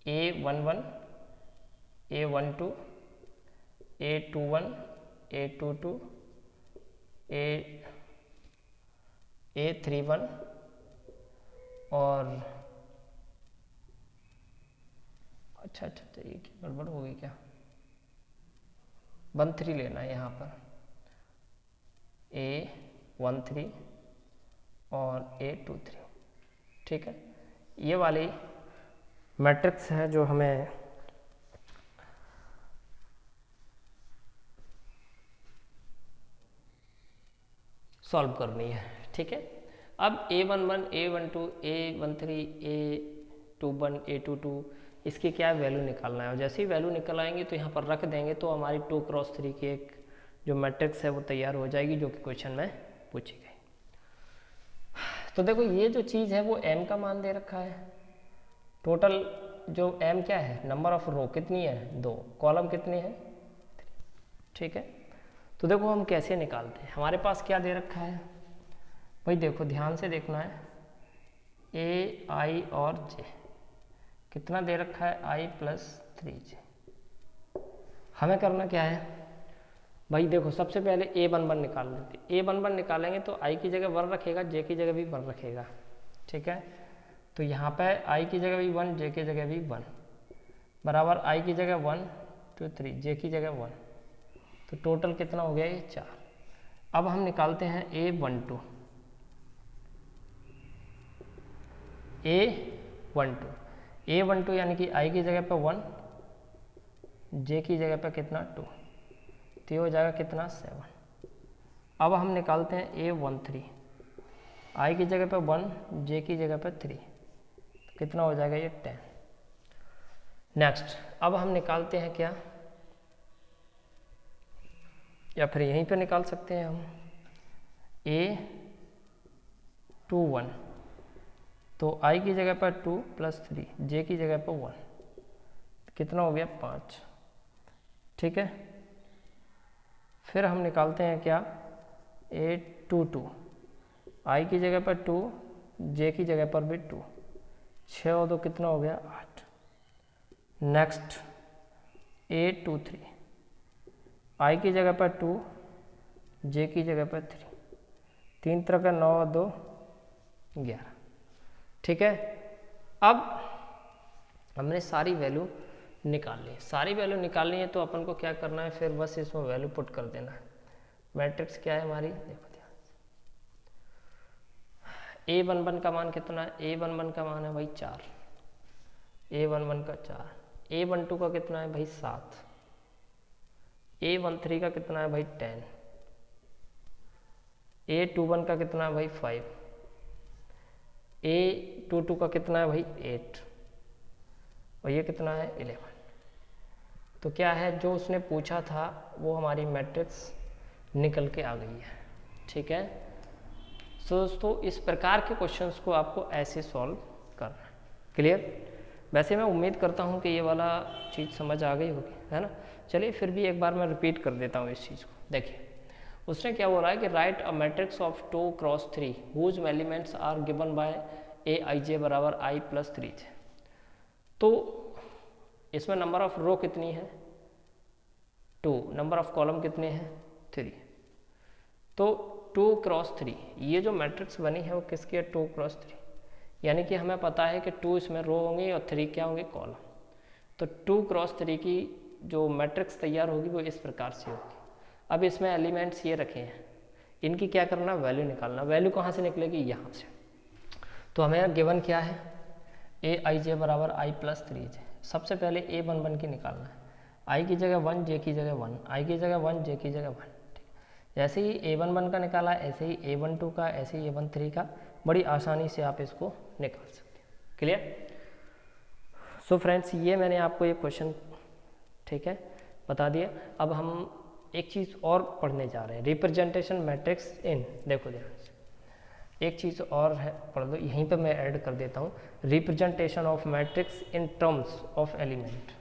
A11, A12, A21, A22, A31 और अच्छा, ये क्या गड़बड़ हो गई क्या, 13 लेना है यहाँ पर, A13 और A23, ठीक है। ये वाली मैट्रिक्स है जो हमें सॉल्व करनी है, ठीक है। अब A11, A12, A13, A21, A22 इसकी क्या वैल्यू निकालना है, और जैसे ही वैल्यू निकल आएंगे तो यहाँ पर रख देंगे, तो हमारी 2 cross 3 की एक जो मैट्रिक्स है वो तैयार हो जाएगी, जो कि क्वेश्चन में पूछी गई। तो देखो ये जो चीज़ है वो m का मान दे रखा है, टोटल जो m क्या है, नंबर ऑफ रो कितनी है 2, कॉलम कितने हैं 3, ठीक है। तो देखो हम कैसे निकालते हैं, हमारे पास क्या दे रखा है भाई, देखो ध्यान से देखना है, a i और j कितना दे रखा है, i प्लस 3j। हमें करना क्या है भाई, देखो सबसे पहले A11 निकाल लेते, A11 निकालेंगे तो i की जगह 1 रखेगा, j की जगह भी 1 रखेगा, ठीक है। तो यहाँ पे i की जगह भी 1, j की जगह भी 1, बराबर i की जगह 1 2 3, j की जगह 1, तो टोटल कितना हो गया ये 4। अब हम निकालते हैं A12, A12 यानी कि i की जगह पे 1, j की जगह पे कितना 2, तो ये हो जाएगा कितना 7। अब हम निकालते हैं A13, आई की जगह पर 1, जे की जगह पर 3, तो कितना हो जाएगा ये 10। नेक्स्ट अब हम निकालते हैं क्या, या फिर यहीं पे निकाल सकते हैं हम A21, तो i की जगह पर 2 + 3, j की जगह पर 1, कितना हो गया 5। ठीक है, फिर हम निकालते हैं क्या A22, i की जगह पर 2, j की जगह पर भी 2, 6 और 2 कितना हो गया 8। नेक्स्ट A23, i की जगह पर 2, j की जगह पर 3, 3 तरह का 9 और 2 11। ठीक है, अब हमने सारी वैल्यू निकाल ली। सारी वैल्यू निकालनी है तो अपन को क्या करना है, फिर बस इसमें वैल्यू पुट कर देना है। मैट्रिक्स क्या है हमारी, देखो ध्यान से। A11 का मान कितना है, A11 का मान है भाई 4, A11 का 4, A12 का कितना है भाई 7, A13 का कितना है भाई 10, A21 का कितना है भाई 5, A22 का कितना है भाई 8, और ये कितना है 11। तो क्या है जो उसने पूछा था वो हमारी मैट्रिक्स निकल के आ गई है। ठीक है, सो दोस्तों इस प्रकार के क्वेश्चंस को आपको ऐसे सॉल्व करना है। क्लियर, वैसे मैं उम्मीद करता हूँ कि ये वाला चीज़ समझ आ गई होगी, है ना। चलिए फिर भी एक बार मैं रिपीट कर देता हूँ इस चीज़ को। देखिए उसने क्या बोला है कि write a matrix of 2 × 3 whose elements are given by Aij बराबर i + 3j। तो इसमें नंबर ऑफ रो कितनी है 2, नंबर ऑफ कॉलम कितने हैं 3। तो 2 × 3 ये जो मैट्रिक्स बनी है वो किसकी है 2 × 3, यानी कि हमें पता है कि 2 इसमें रो होंगे और 3 क्या होंगे कॉलम। तो 2 × 3 की जो मैट्रिक्स तैयार होगी वो इस प्रकार से होगी। अब इसमें एलिमेंट्स ये रखे हैं, इनकी क्या करना वैल्यू निकालना। वैल्यू कहाँ से निकलेगी, यहाँ से। तो हमें गिवन क्या है Aij बराबर i + 3j। सबसे पहले A11 की निकालना है, i की जगह 1, j की जगह 1, i की जगह 1, j की जगह 1। ठीक, जैसे ही A11 का निकाला ऐसे ही A12 का, ऐसे ही A13 का, बड़ी आसानी से आप इसको निकाल सकते हैं। क्लियर। सो फ्रेंड्स ये मैंने आपको ये क्वेश्चन ठीक है बता दिया। अब हम एक चीज़ और पढ़ने जा रहे हैं, रिप्रेजेंटेशन मैट्रिक्स इन। देखो ध्यान से, एक चीज़ और है पढ़ लो, यहीं पे मैं ऐड कर देता हूँ, representation of matrix in terms of element.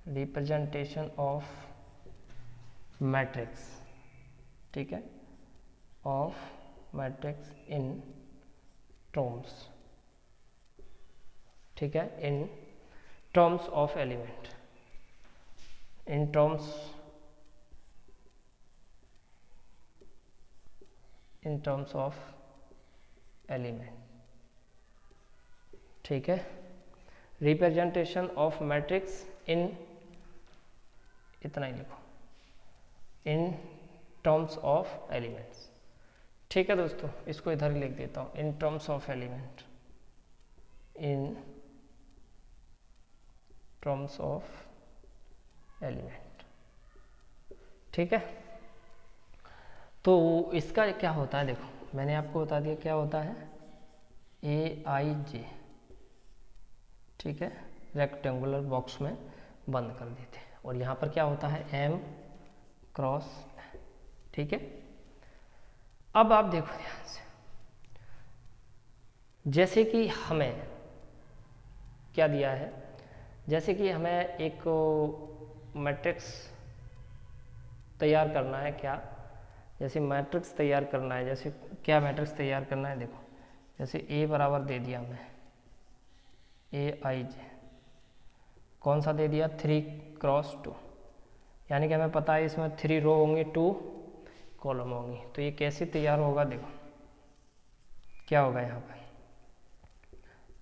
Representation of matrix, ठीक है, ऑफ मैट्रिक्स इन टर्म्स, ठीक है, in terms of element, in terms of element. ठीक है, रिप्रेजेंटेशन ऑफ मैट्रिक्स इन, इतना ही लिखो, इन टर्म्स ऑफ एलिमेंट्स। ठीक है दोस्तों, इसको इधर ही लिख देता हूँ, in terms of element, in terms of element. ठीक है, तो इसका क्या होता है, देखो मैंने आपको बता दिया क्या होता है Aij। ठीक है, रेक्टेंगुलर बॉक्स में बंद कर देते हैं, और यहाँ पर क्या होता है M × ठीक है। अब आप देखो ध्यान से, जैसे कि हमें क्या दिया है, जैसे कि हमें एक मैट्रिक्स तैयार करना है, क्या जैसे मैट्रिक्स तैयार करना है, जैसे क्या मैट्रिक्स तैयार करना है, देखो जैसे A बराबर दे दिया हमें Aij, कौन सा दे दिया 3 × 2, यानी कि हमें पता है इसमें 3 रो होंगी 2 कॉलम होंगी। तो ये कैसे तैयार होगा, देखो क्या होगा यहाँ पर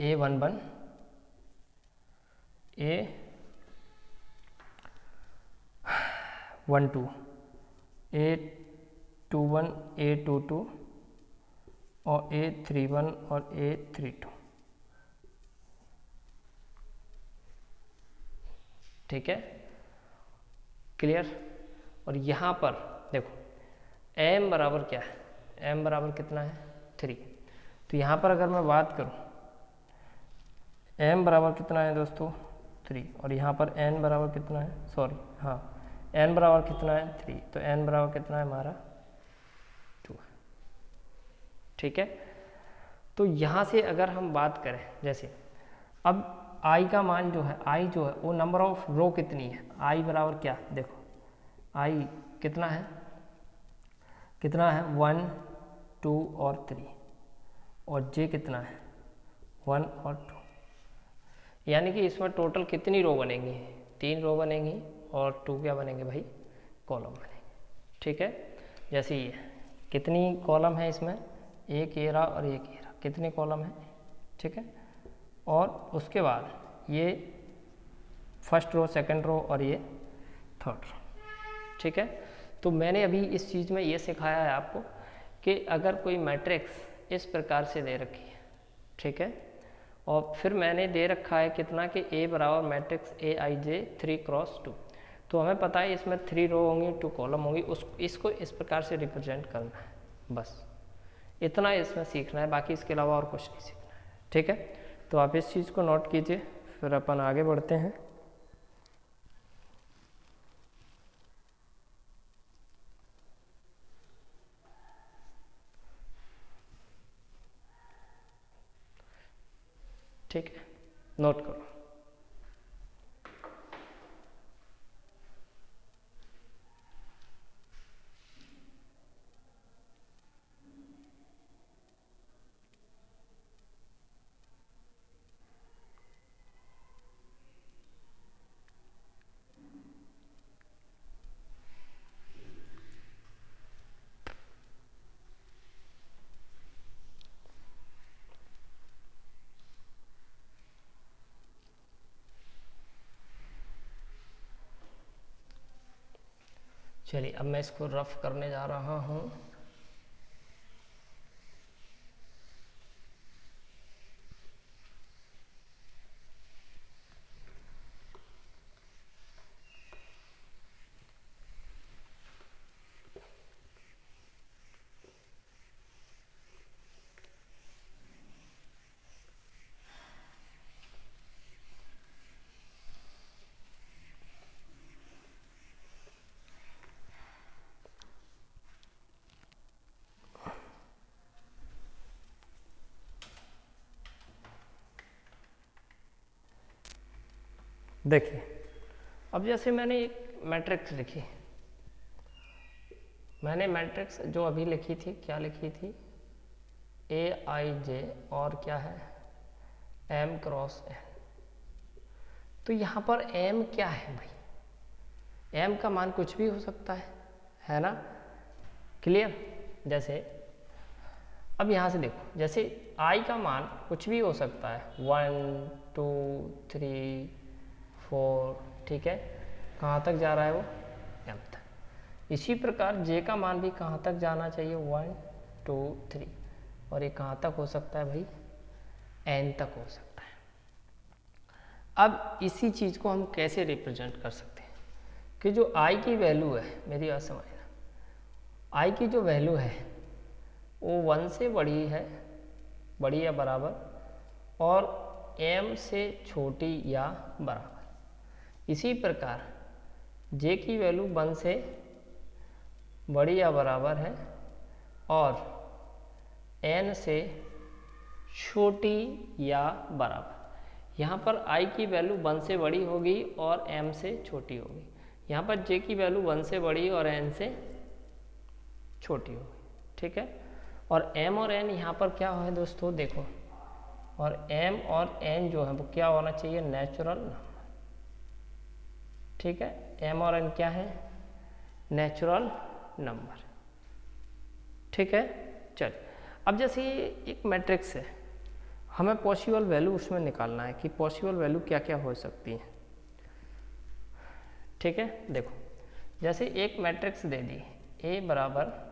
A11 A12 A21 A22 और A31 और A32। ठीक है, क्लियर। और यहाँ पर देखो m बराबर क्या है, m बराबर कितना है 3। तो यहाँ पर अगर मैं बात करूँ m बराबर कितना है दोस्तों 3, और यहाँ पर n बराबर कितना है, सॉरी हाँ n बराबर कितना है 3, तो n बराबर कितना है हमारा 2 है। ठीक है, तो यहाँ से अगर हम बात करें जैसे अब i का मान जो है, i जो है वो नंबर ऑफ रो कितनी है, i बराबर क्या, देखो i कितना है 1 2 और 3, और j कितना है 1 और 2, यानी कि इसमें टोटल कितनी रो बनेंगी, 3 रो बनेंगी और 2 क्या बनेंगे भाई, कॉलम बनेंगे। ठीक है, जैसे ये कितनी कॉलम है इसमें, एक ये रहा और एक ये रहा, कितने कॉलम है। ठीक है, और उसके बाद ये फर्स्ट रो, सेकंड रो और ये थर्ड रो। ठीक है, तो मैंने अभी इस चीज़ में ये सिखाया है आपको कि अगर कोई मैट्रिक्स इस प्रकार से दे रखी है, ठीक है, और फिर मैंने दे रखा है कितना कि A बराबर मैट्रिक्स Aij 3x2, तो हमें पता है इसमें 3 रो होंगी 2 कॉलम होंगी, इसको इस प्रकार से रिप्रेजेंट करना है, बस इतना इसमें सीखना है, बाकी इसके अलावा और कुछ नहीं सीखना है। ठीक है, तो आप इस चीज़ को नोट कीजिए, फिर अपन आगे बढ़ते हैं। ठीक है, नोट करो। चलिए अब मैं इसको रफ करने जा रहा हूँ। देखिए, अब जैसे मैंने एक मैट्रिक्स लिखी, मैंने मैट्रिक्स जो अभी लिखी थी, क्या लिखी थी, Aij और क्या है m क्रॉस n। तो यहाँ पर m क्या है भाई, m का मान कुछ भी हो सकता है ना, क्लियर। जैसे अब यहाँ से देखो, जैसे i का मान कुछ भी हो सकता है, 1 2 3 4, ठीक है, कहाँ तक जा रहा है वो, m तक। इसी प्रकार j का मान भी कहाँ तक जाना चाहिए, 1 2 3, और ये कहाँ तक हो सकता है भाई, n तक हो सकता है। अब इसी चीज़ को हम कैसे रिप्रेजेंट कर सकते हैं कि जो i की वैल्यू है, मेरी बात समझना, i की जो वैल्यू है वो 1 से बड़ी है, बड़ी या बराबर, और m से छोटी या बराबर। इसी प्रकार j की वैल्यू 1 से बड़ी या बराबर है और n से छोटी या बराबर। यहाँ पर i की वैल्यू 1 से बड़ी होगी और m से छोटी होगी, यहाँ पर j की वैल्यू 1 से बड़ी और n से छोटी होगी। ठीक है, और m और n यहाँ पर क्या है दोस्तों, देखो, और m और n जो है वो क्या होना चाहिए, नेचुरल नंबर। ठीक है, m और n क्या है, नेचुरल नंबर। ठीक है, चल अब जैसे ये एक मैट्रिक्स है, हमें पॉसिबल वैल्यू उसमें निकालना है कि पॉसिबल वैल्यू क्या क्या हो सकती है। ठीक है, देखो जैसे एक मैट्रिक्स दे दी, a बराबर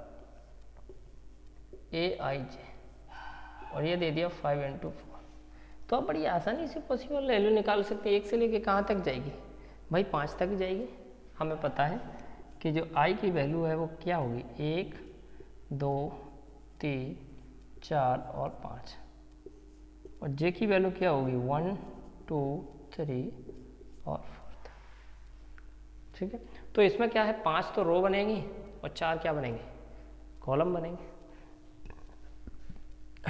Aij और ये दे दिया 5 × 4, तो आप बड़ी आसानी से पॉसिबल वैल्यू निकाल सकते हैं। 1 से लेके कहाँ तक जाएगी भाई, 5 तक जाएगी। हमें पता है कि जो आई की वैल्यू है वो क्या होगी, 1 2 3 4 और 5, और जे की वैल्यू क्या होगी 1 2 3 और 4। ठीक है, तो इसमें क्या है, 5 तो रो बनेंगी और 4 क्या बनेंगे, कॉलम बनेंगे,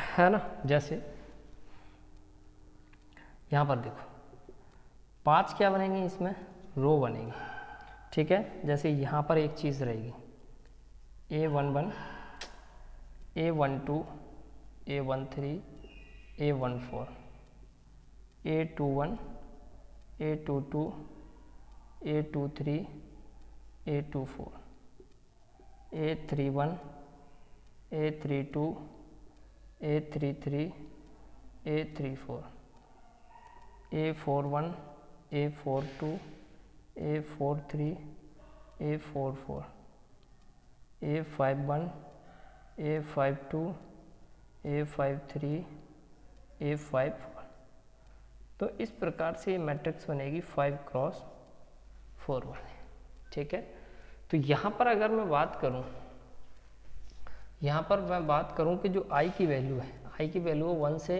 है ना। जैसे यहाँ पर देखो 5 क्या बनेंगे, इसमें रो बनेंगी। ठीक है, जैसे यहाँ पर एक चीज़ रहेगी A11 A12 A13 A14 A21 A22 A23 A24 A31 A32 A33 A34 A41 A42 A43 A44 A51 A52 A53 A54। तो इस प्रकार से ये मैट्रिक्स बनेगी 5x4 वाली। ठीक है, तो यहाँ पर अगर मैं बात करूँ, यहाँ पर मैं बात करूँ कि जो i की वैल्यू है, i की वैल्यू 1 से,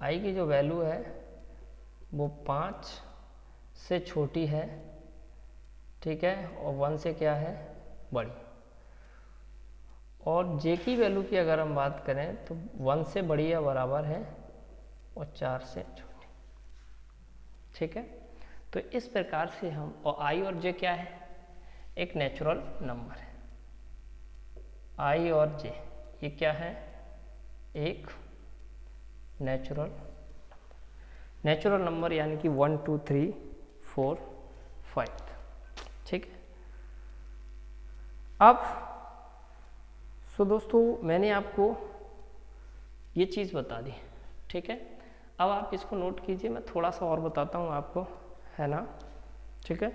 i की जो वैल्यू है वो 5 से छोटी है। ठीक है, और 1 से क्या है, बड़ी। और j की वैल्यू की अगर हम बात करें तो 1 से बड़ी या बराबर है और 4 से छोटी। ठीक है, तो इस प्रकार से हम, और i और j क्या है, एक नेचुरल नंबर है। i और j ये क्या है, एक नेचुरल नंबर यानी कि 1 2 3 4 5। ठीक है, अब दोस्तों मैंने आपको ये चीज़ बता दी। ठीक है, अब आप इसको नोट कीजिए, मैं थोड़ा सा और बताता हूँ आपको, है ना। ठीक है,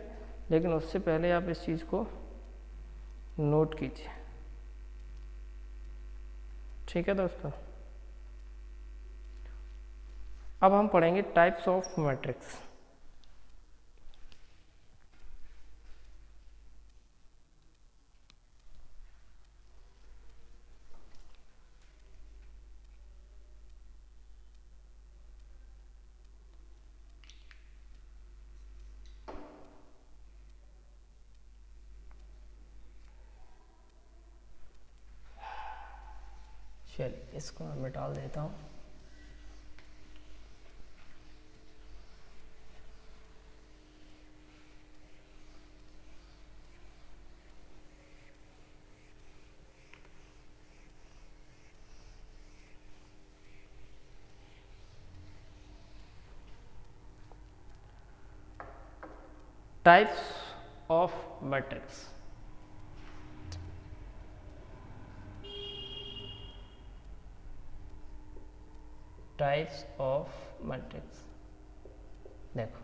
लेकिन उससे पहले आप इस चीज़ को नोट कीजिए। ठीक है दोस्तों, अब हम पढ़ेंगे टाइप्स ऑफ मैट्रिक्स। चलिए इसको मैं मिटा देता हूँ। Types of matrix. Types of matrix, देखो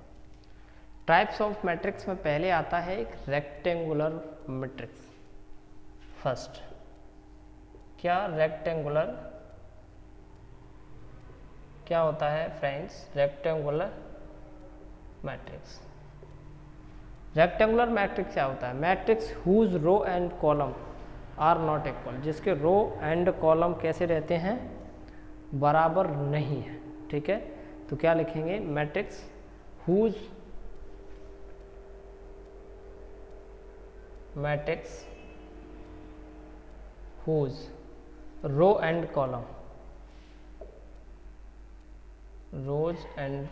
टाइप्स ऑफ मैट्रिक्स में पहले आता है एक रेक्टेंगुलर मैट्रिक्स। फर्स्ट, क्या रेक्टेंगुलर क्या होता है friends, rectangular matrix. Rectangular matrix क्या होता है, matrix whose row and column are not equal, जिसके रो एंड कॉलम कैसे रहते हैं, बराबर नहीं है। ठीक है, तो क्या लिखेंगे, matrix whose row and column, rows and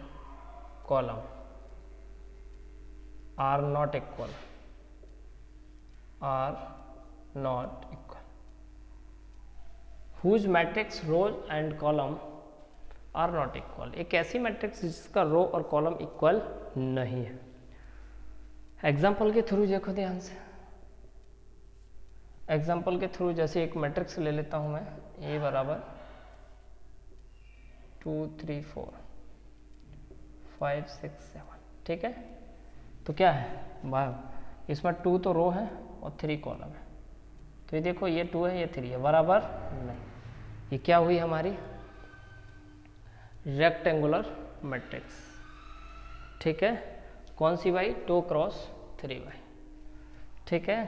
column are not equal, whose matrix rows and column are not equal, एक ऐसी मैट्रिक्स जिसका रो और कॉलम इक्वल नहीं है। एग्जाम्पल के थ्रू देखो ध्यान से, एग्जाम्पल के थ्रू जैसे एक मैट्रिक्स ले लेता हूं मैं, A बराबर 2 3 4 5 6 7। ठीक है, तो क्या है, इसमें 2 तो रो है और 3 कॉलम है, तो ये देखो ये 2 है ये 3 है, बराबर नहीं। ये क्या हुई हमारी रेक्टेंगुलर मैट्रिक्स। ठीक है, कौन सी भाई, 2 क्रॉस 3 भाई। ठीक है।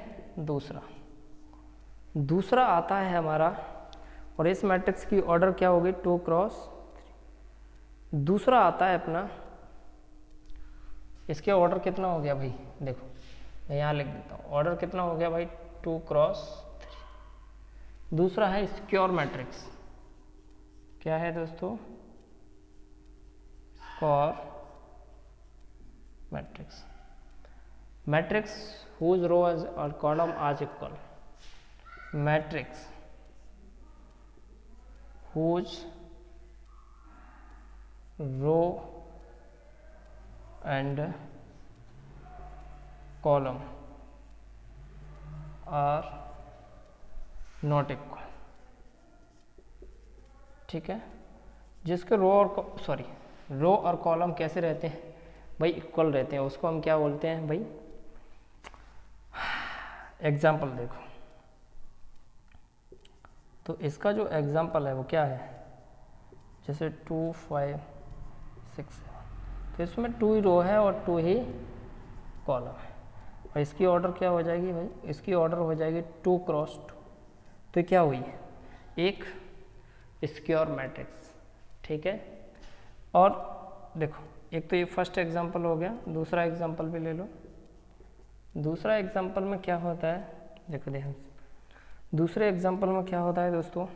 दूसरा आता है हमारा, और इस मैट्रिक्स की ऑर्डर क्या होगी 2 क्रॉस 3। दूसरा आता है अपना, इसके ऑर्डर कितना हो गया भाई, देखो मैं यहाँ लिख देता हूँ, ऑर्डर कितना हो गया भाई 2 क्रॉस 3। दूसरा है स्क्योर मैट्रिक्स, क्या है दोस्तों, square matrix, matrix whose rows or column are equal, matrix whose row and column are not equal, ठीक है। जिसके रो और कॉलम कैसे रहते हैं भाई, इक्वल रहते हैं, उसको हम क्या बोलते हैं भाई, एग्जाम्पल देखो। तो इसका जो एग्जाम्पल है वो क्या है, जैसे 2 5 6 7, तो इसमें 2 ही रो है और 2 ही कॉलम है, और इसकी ऑर्डर क्या हो जाएगी भाई, इसकी ऑर्डर हो जाएगी 2 क्रॉस 2। तो क्या हुई, एक स्क्वायर मैट्रिक्स, ठीक है। और देखो, एक तो ये फर्स्ट एग्जांपल हो गया, दूसरा एग्जांपल भी ले लो। दूसरा एग्जांपल में क्या होता है, देखो ध्यान से, दूसरे एग्जांपल में क्या होता है दोस्तों,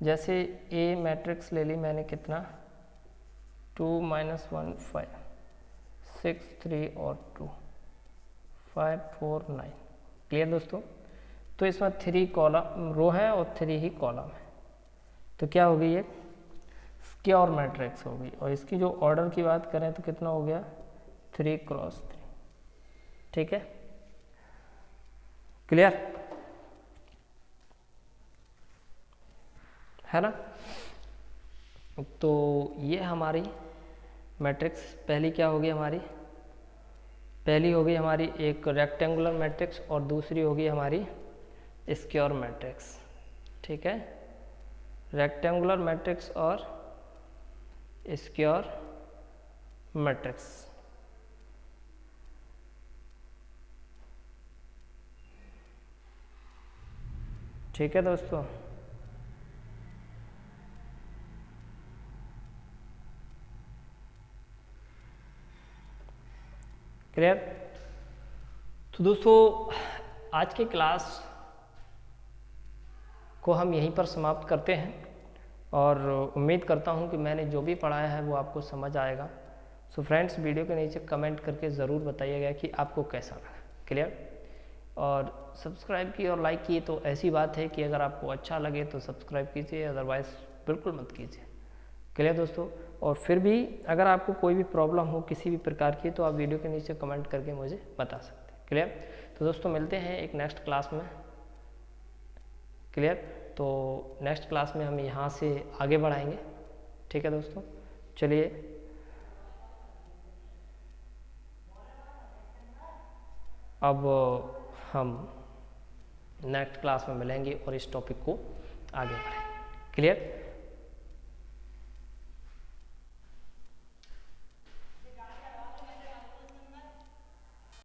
जैसे ए मैट्रिक्स ले ली मैंने, कितना 2 -1 5 6 3 और 2 5 4 9, क्लियर दोस्तों। तो इसमें 3 कॉलम रो है और 3 ही कॉलम है, तो क्या हो गई, एक स्क्वायर मैट्रिक्स होगी। और इसकी जो ऑर्डर की बात करें तो कितना हो गया 3 क्रॉस 3, ठीक है, क्लियर है ना। तो ये हमारी मैट्रिक्स पहली क्या होगी हमारी, पहली होगी हमारी एक रेक्टेंगुलर मैट्रिक्स और दूसरी होगी हमारी स्क्वायर मैट्रिक्स, ठीक है। रेक्टेंगुलर मैट्रिक्स और स्क्वायर मैट्रिक्स, ठीक है दोस्तों। क्लियर। तो दोस्तों आज की क्लास को हम यहीं पर समाप्त करते हैं, और उम्मीद करता हूं कि मैंने जो भी पढ़ाया है वो आपको समझ आएगा। सो फ्रेंड्स, वीडियो के नीचे कमेंट करके ज़रूर बताइएगा कि आपको कैसा लगा, क्लियर। और सब्सक्राइब किए और लाइक किए तो ऐसी बात है कि अगर आपको अच्छा लगे तो सब्सक्राइब कीजिए, अदरवाइज़ बिल्कुल मत कीजिए, क्लियर दोस्तों। और फिर भी अगर आपको कोई भी प्रॉब्लम हो किसी भी प्रकार की, तो आप वीडियो के नीचे कमेंट करके मुझे बता सकते हैं, क्लियर। तो दोस्तों मिलते हैं एक नेक्स्ट क्लास में, क्लियर। तो नेक्स्ट क्लास में हम यहाँ से आगे बढ़ाएंगे, ठीक है दोस्तों। चलिए, अब हम नेक्स्ट क्लास में मिलेंगे और इस टॉपिक को आगे बढ़ाएंगे, क्लियर।